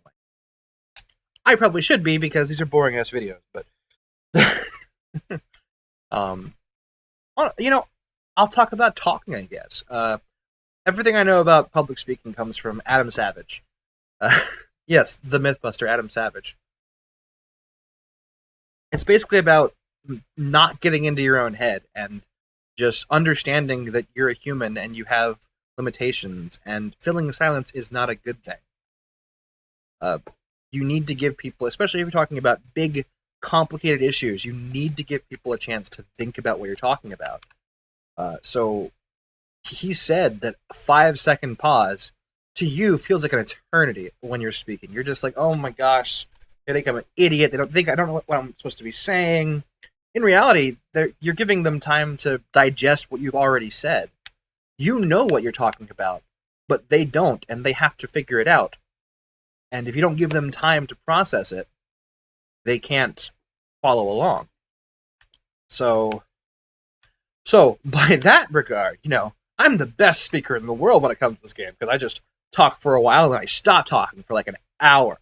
S1: I probably should be because these are boring ass videos, but I'll talk about talking, I guess. Everything I know about public speaking comes from Adam Savage. Yes, the Mythbuster, Adam Savage. It's basically about not getting into your own head and just understanding that you're a human and you have limitations, and filling silence is not a good thing. Uh, you need to give people, especially if you're talking about big, complicated issues, you need to give people a chance to think about what you're talking about. So he said that a 5-second pause to you feels like an eternity when you're speaking. You're just like, oh my gosh, they think I'm an idiot. They don't think I don't know what I'm supposed to be saying. In reality, you're giving them time to digest what you've already said. You know what you're talking about, but they don't, and they have to figure it out. And if you don't give them time to process it, they can't follow along. So by that regard, I'm the best speaker in the world when it comes to this game, because I just talk for a while and then I stop talking for like an hour.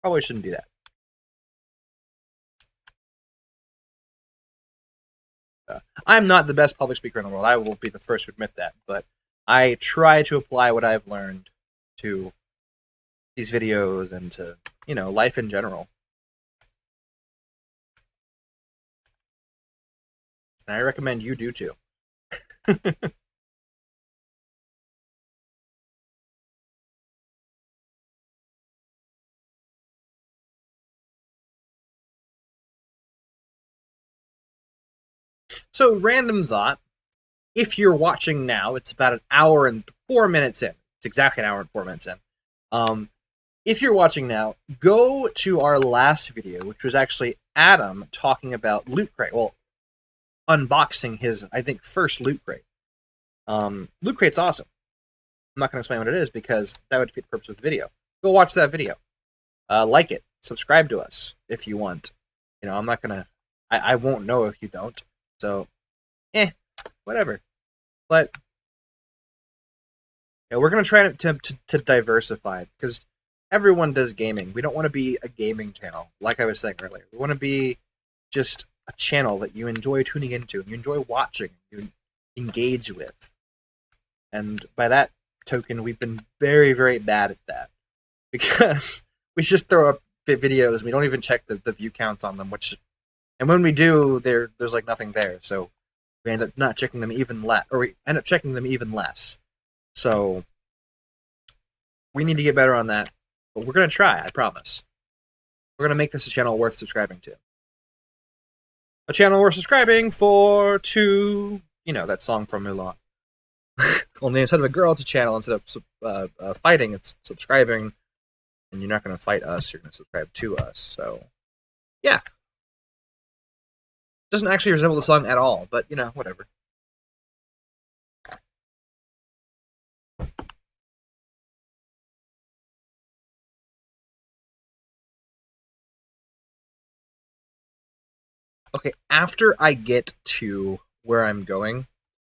S1: Probably shouldn't do that. I'm not the best public speaker in the world. I will be the first to admit that, but I try to apply what I've learned to these videos and to, life in general. And I recommend you do too. So, random thought. If you're watching now, it's about an hour and 4 minutes in. It's exactly an hour and 4 minutes in. If you're watching now, go to our last video, which was actually Adam talking about Loot Crate. Well, unboxing his, I think, first Loot Crate. Loot Crate's awesome. I'm not going to explain what it is because that would defeat the purpose of the video. Go watch that video. Like it. Subscribe to us if you want. I'm not going to... I won't know if you don't. So, whatever. But we're going to try to diversify, because everyone does gaming. We don't want to be a gaming channel, like I was saying earlier. We want to be just a channel that you enjoy tuning into, and you enjoy watching, you engage with. And by that token, we've been very, very bad at that, because we just throw up videos and we don't even check the view counts on them, and when we do, there's like nothing there. So we end up not checking them even less, or we end up checking them even less. So we need to get better on that, but we're going to try, I promise. We're going to make this a channel worth subscribing to. A channel worth subscribing for to, that song from Mulan. Only instead of a girl, it's a channel. Instead of fighting, it's subscribing. And you're not going to fight us, you're going to subscribe to us. So, yeah. Doesn't actually resemble the song at all, but, whatever. Okay, after I get to where I'm going,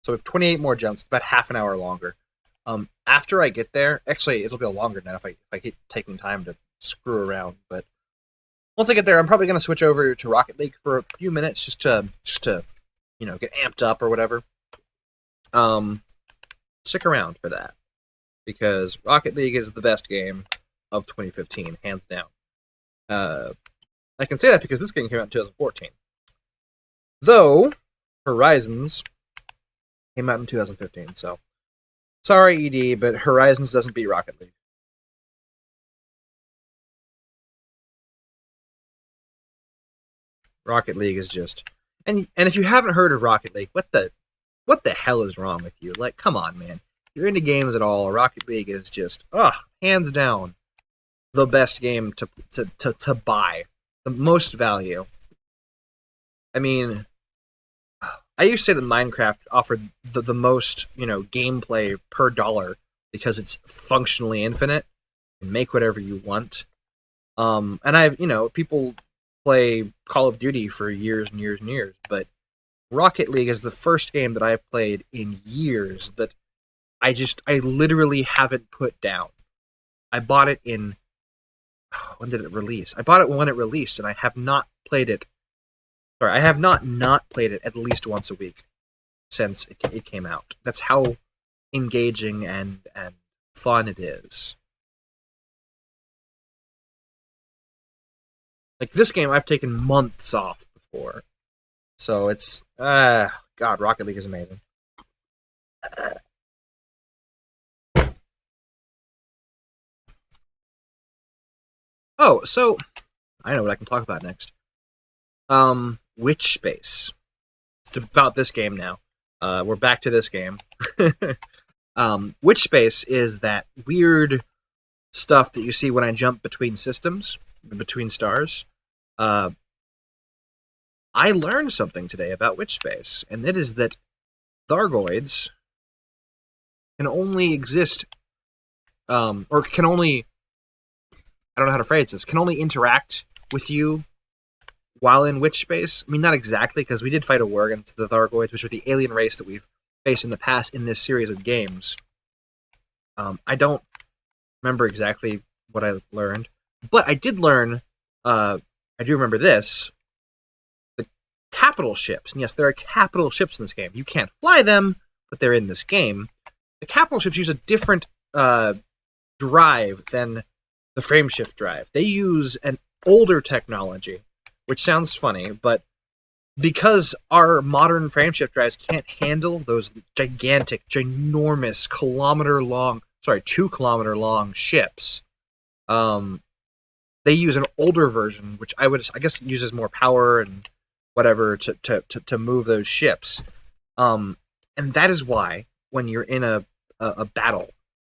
S1: so we have 28 more jumps, about half an hour longer. After I get there, actually, it'll be longer now if I keep taking time to screw around, but once I get there, I'm probably going to switch over to Rocket League for a few minutes just to get amped up or whatever. Stick around for that, because Rocket League is the best game of 2015, hands down. I can say that because this game came out in 2014. Though, Horizons came out in 2015, so sorry, ED, but Horizons doesn't beat Rocket League. Rocket League is just... And if you haven't heard of Rocket League, what the hell is wrong with you? Like, come on, man. If you're into games at all, Rocket League is just, hands down, the best game to buy. The most value. I mean, I used to say that Minecraft offered the most, gameplay per dollar because it's functionally infinite and make whatever you want. And I've, people play Call of Duty for years and years and years, but Rocket League is the first game that I've played in years that I literally haven't put down. I bought it in... When did it release? I bought it when it released, and I have not played it... Sorry, I have not played it at least once a week since it came out. That's how engaging and fun it is. Like this game, I've taken months off before, so it's God, Rocket League is amazing. Oh, so I know what I can talk about next. Witch Space. It's about this game now. We're back to this game. Witch Space is that weird stuff that you see when I jump between systems, between stars. Uh, I learned something today about Witch Space, and it is that Thargoids can only exist, or can only, I don't know how to phrase this, can only interact with you while in Witch Space. I mean, not exactly, because we did fight a war against the Thargoids, which are the alien race that we've faced in the past in this series of games. I don't remember exactly what I learned, but I did learn, I do remember this, the capital ships. And yes, there are capital ships in this game. You can't fly them, but they're in this game. The capital ships use a different drive than the frameshift drive. They use an older technology, which sounds funny, but because our modern frameshift drives can't handle those gigantic, ginormous, 2 kilometer long ships, they use an older version, which I guess uses more power and whatever to move those ships. And that is why when you're in a battle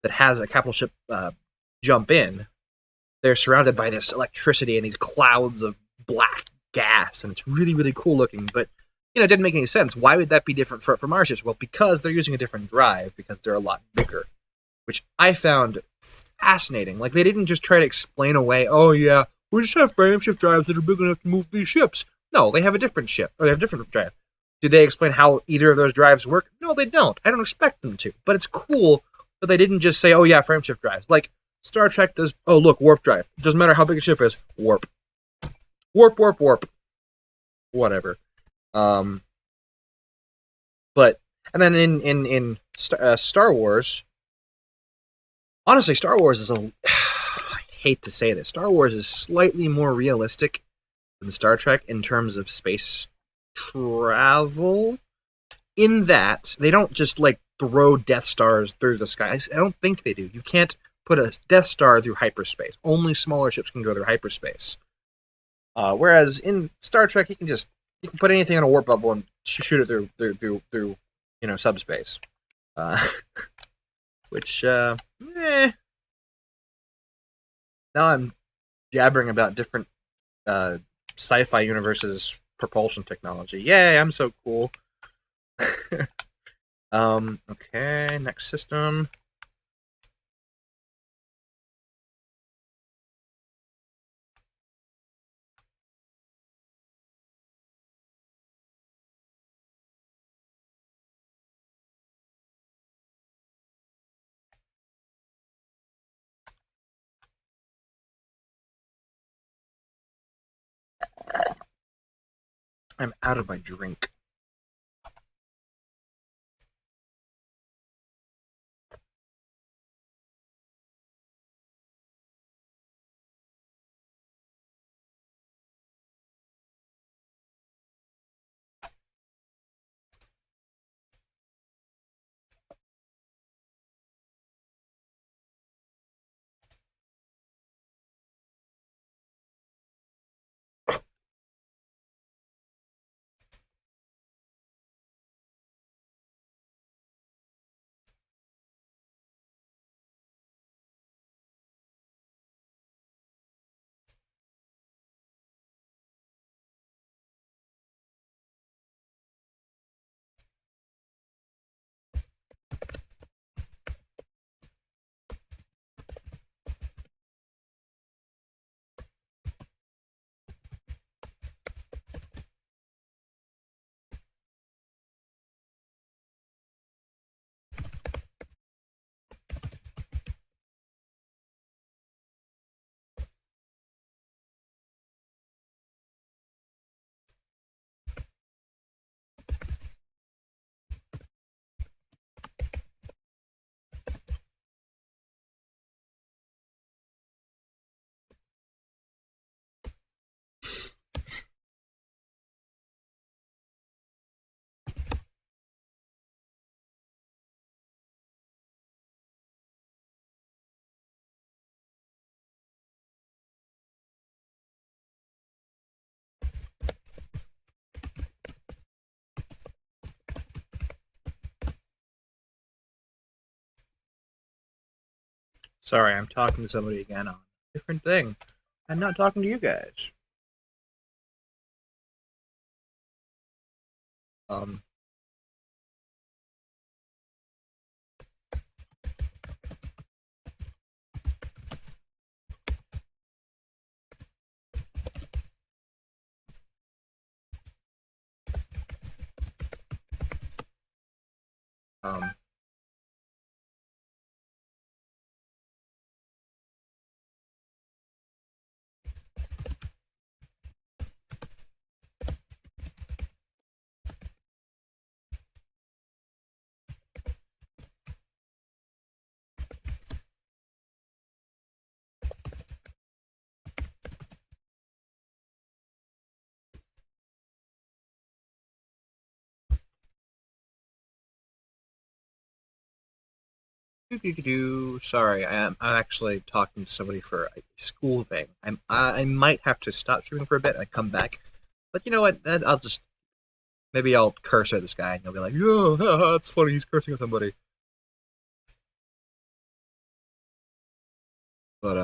S1: that has a capital ship jump in, they're surrounded by this electricity and these clouds of black gas, and it's really, really cool looking. But it didn't make any sense. Why would that be different from our ships? Well, because they're using a different drive, because they're a lot bigger, which I found fascinating. Like, they didn't just try to explain away, oh yeah, we just have frameshift drives that are big enough to move these ships. No, they have a different ship, or they have a different drive. Do they explain how either of those drives work? No, they don't. I don't expect them to. But it's cool that they didn't just say, oh yeah, frameshift drives. Like, Star Trek does, oh look, warp drive. It doesn't matter how big a ship is, warp. Warp, warp, warp. Whatever. Um, but, and then in Star Wars, honestly, Star Wars is I hate to say this, Star Wars is slightly more realistic than Star Trek in terms of space travel, in that they don't just like throw Death Stars through the sky. I don't think they do. You can't put a Death Star through hyperspace. Only smaller ships can go through hyperspace. Whereas in Star Trek, you can put anything in a warp bubble and shoot it through subspace. Which now I'm jabbering about different sci-fi universes propulsion technology. Yay, I'm so cool. Okay, next system. I'm out of my drink. Sorry, I'm talking to somebody again on a different thing. I'm not talking to you guys. Um, um, Sorry, I'm actually talking to somebody for a school thing. I might have to stop streaming for a bit and come back. But you know what? I'll just maybe I'll curse at this guy and he'll be like, "Yo, haha, it's funny. He's cursing at somebody." But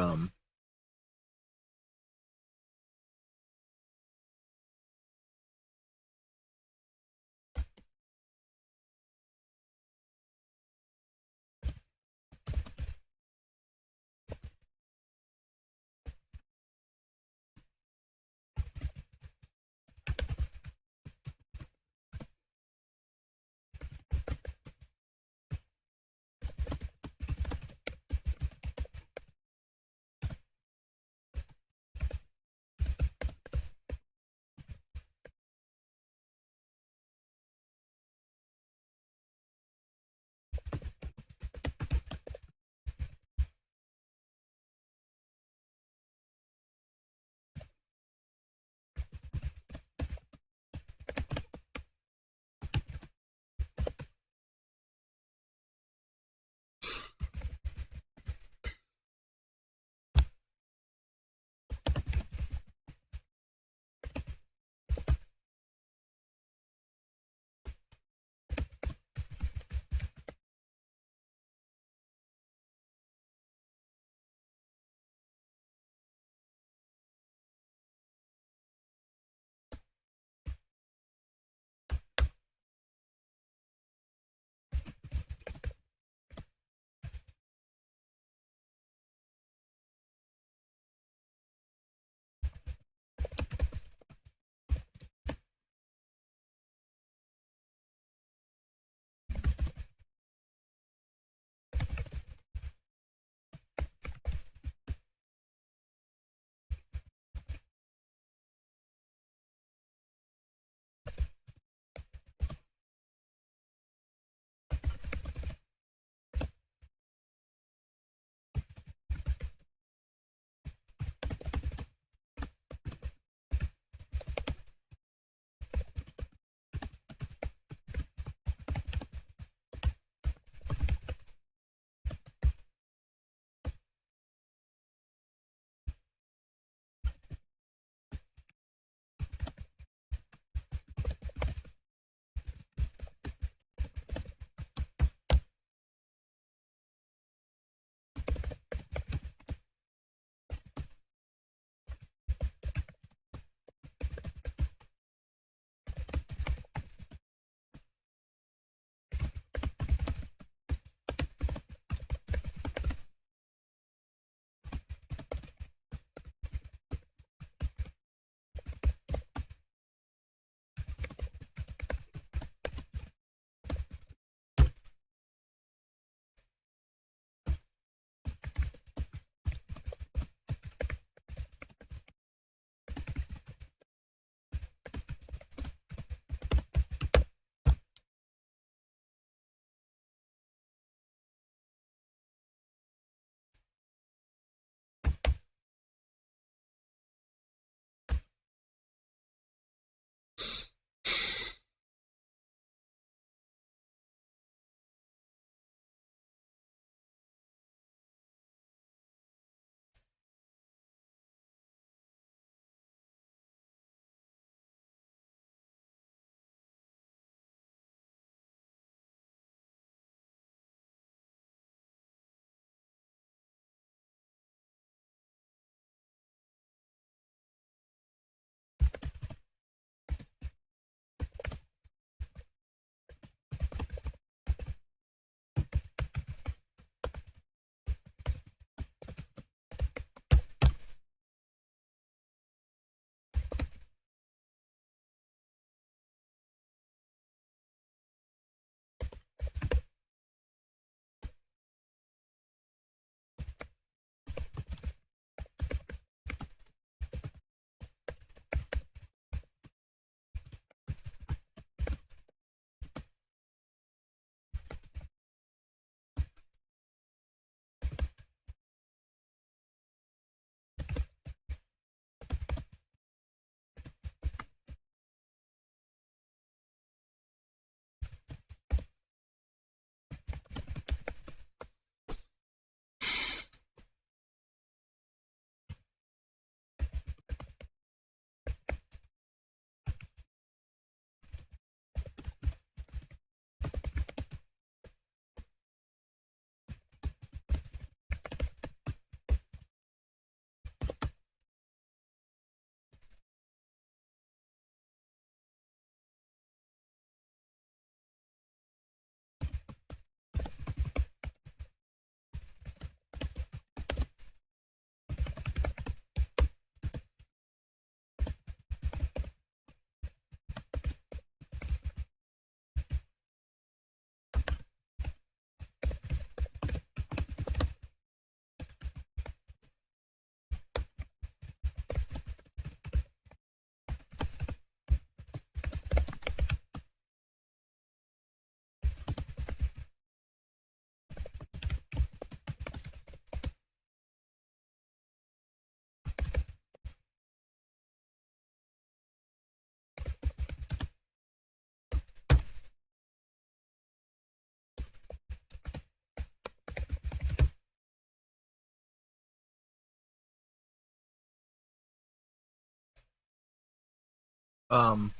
S1: Um,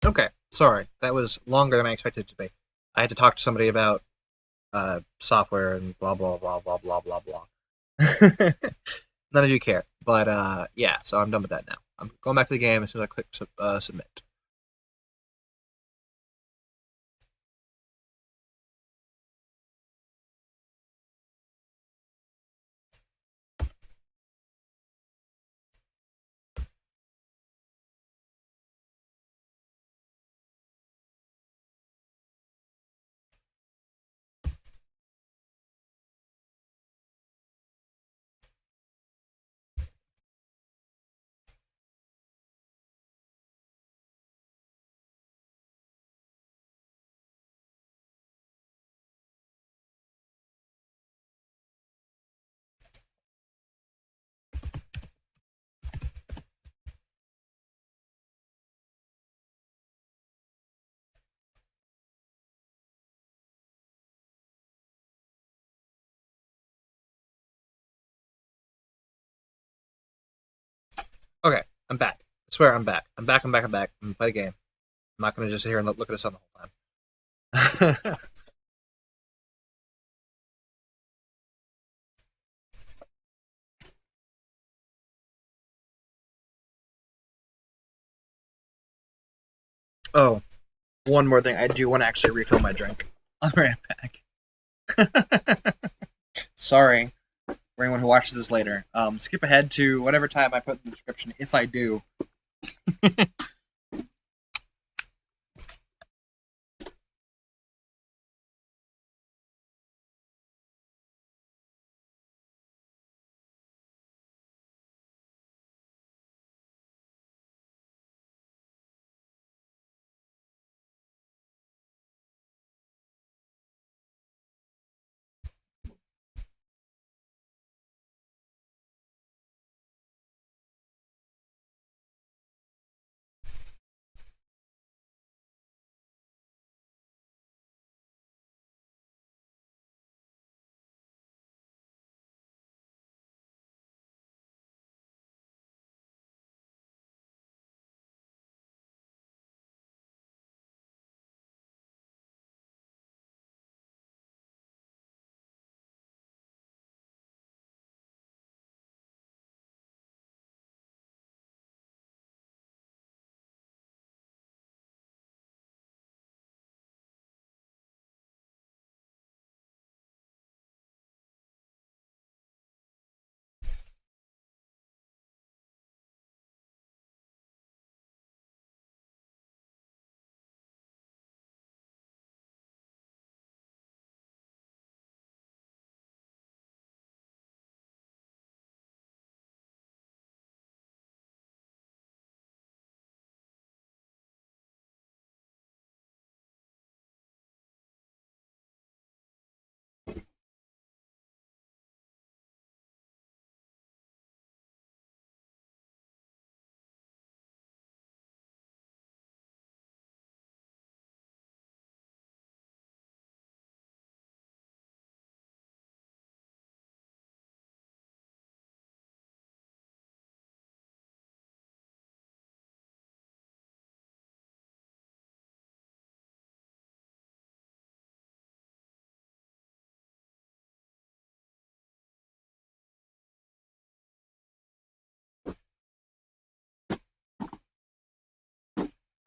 S1: okay, sorry. That was longer than I expected it to be. I had to talk to somebody about software and blah blah blah blah blah blah blah. None of you care, but yeah. So I'm done with that now. I'm going back to the game as soon as I click submit. Okay, I'm back. I swear I'm back. I'm back. I'm back. I'm back. I'm gonna play the game. I'm not gonna just sit here and look at the sun the whole time. Oh, one more thing. I do want to actually refill my drink. I'll be right back. Sorry for anyone who watches this later. Skip ahead to whatever time I put in the description if I do.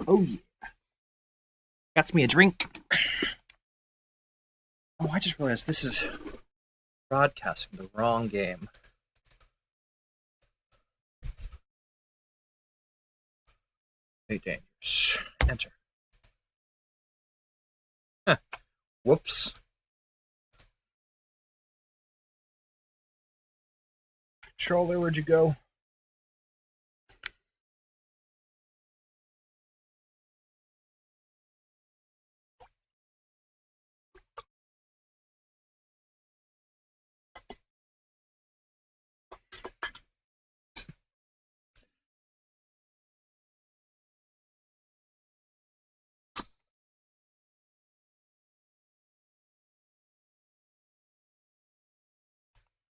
S1: Oh yeah, got me a drink. Oh, I just realized this is broadcasting the wrong game. Very dangerous. Enter. Huh. Whoops. Controller, where'd you go?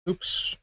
S1: Oops.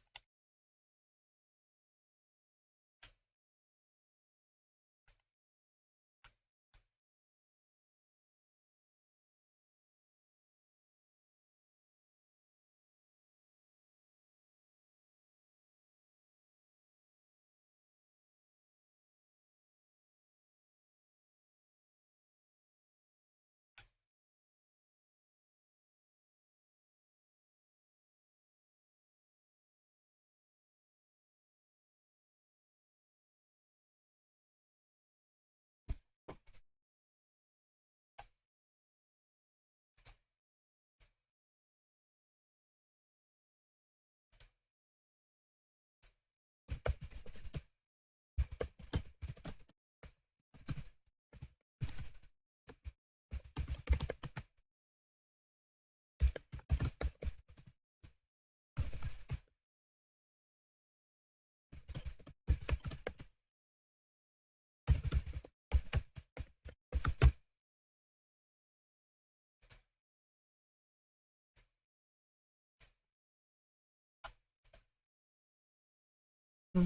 S1: Why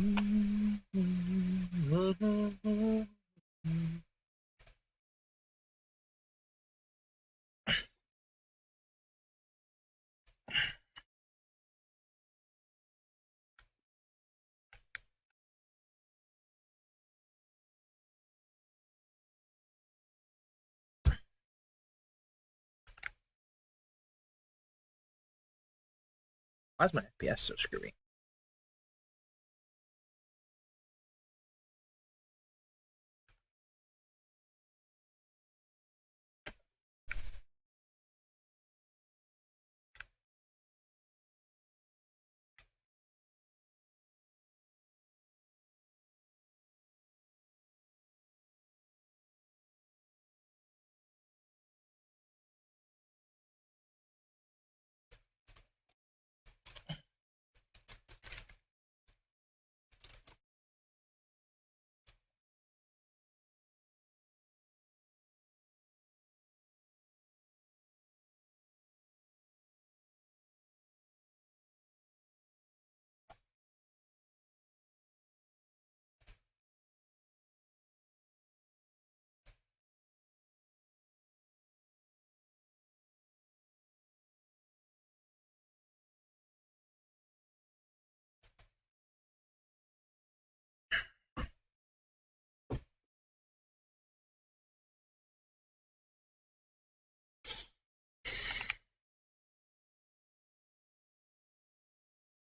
S1: is my FPS so screwy?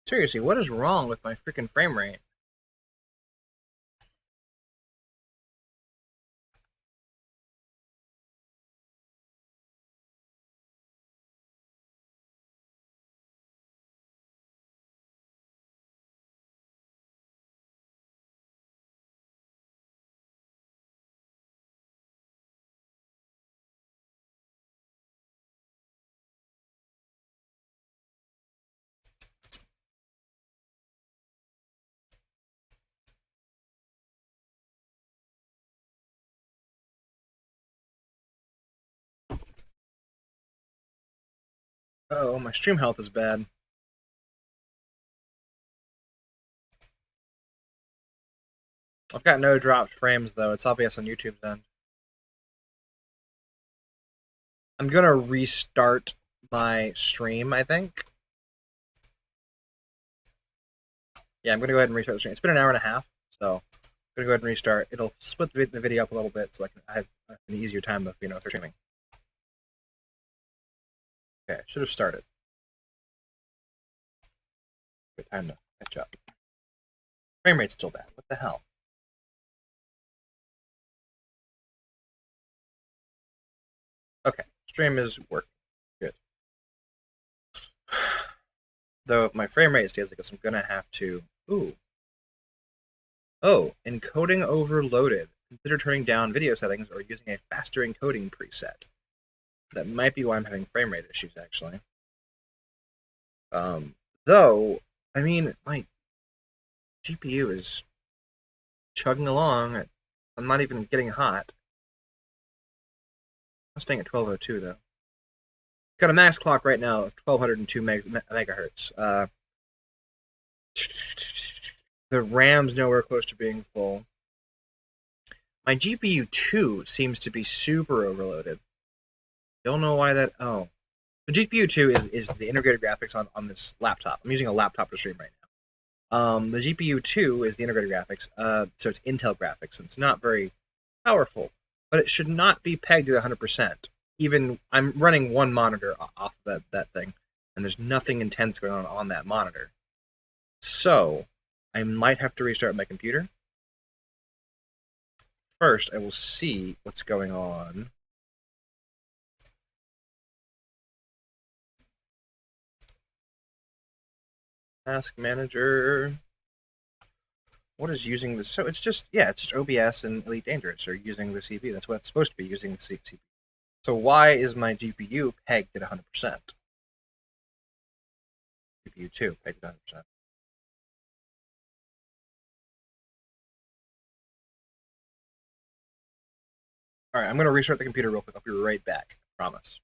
S1: Seriously, what is wrong with my freaking frame rate? Oh, my stream health is bad. I've got no dropped frames though. It's obvious on YouTube's end. I'm gonna restart my stream, I think. Yeah, I'm gonna go ahead and restart the stream. It's been an hour and a half, so I'm gonna go ahead and restart. It'll split the video up a little bit so I can have an easier time of, streaming. Okay, should have started. Good time to catch up. Frame rate's still bad. What the hell? Okay, stream is working. Good. Though if my frame rate stays like this, I'm gonna have to. Ooh. Oh, encoding overloaded. Consider turning down video settings or using a faster encoding preset. That might be why I'm having frame rate issues, actually. Though, I mean, my GPU is chugging along. I'm not even getting hot. I'm staying at 1202 though. Got a max clock right now of 1202 megahertz. The RAM's nowhere close to being full. My GPU 2 seems to be super overloaded. Don't know why that. Oh, the GPU 2 is the integrated graphics on this laptop. I'm using a laptop to stream right now. The GPU 2 is the integrated graphics. So it's Intel graphics, and it's not very powerful, but it should not be pegged at 100%. Even I'm running one monitor off that thing, and there's nothing intense going on that monitor. So I might have to restart my computer. First, I will see what's going on. Task manager. What is using this? So it's just OBS and Elite Dangerous are using the CPU. That's what it's supposed to be, using the CPU. So why is my GPU pegged at 100%? GPU 2 pegged at 100%. All right, I'm going to restart the computer real quick. I'll be right back. I promise.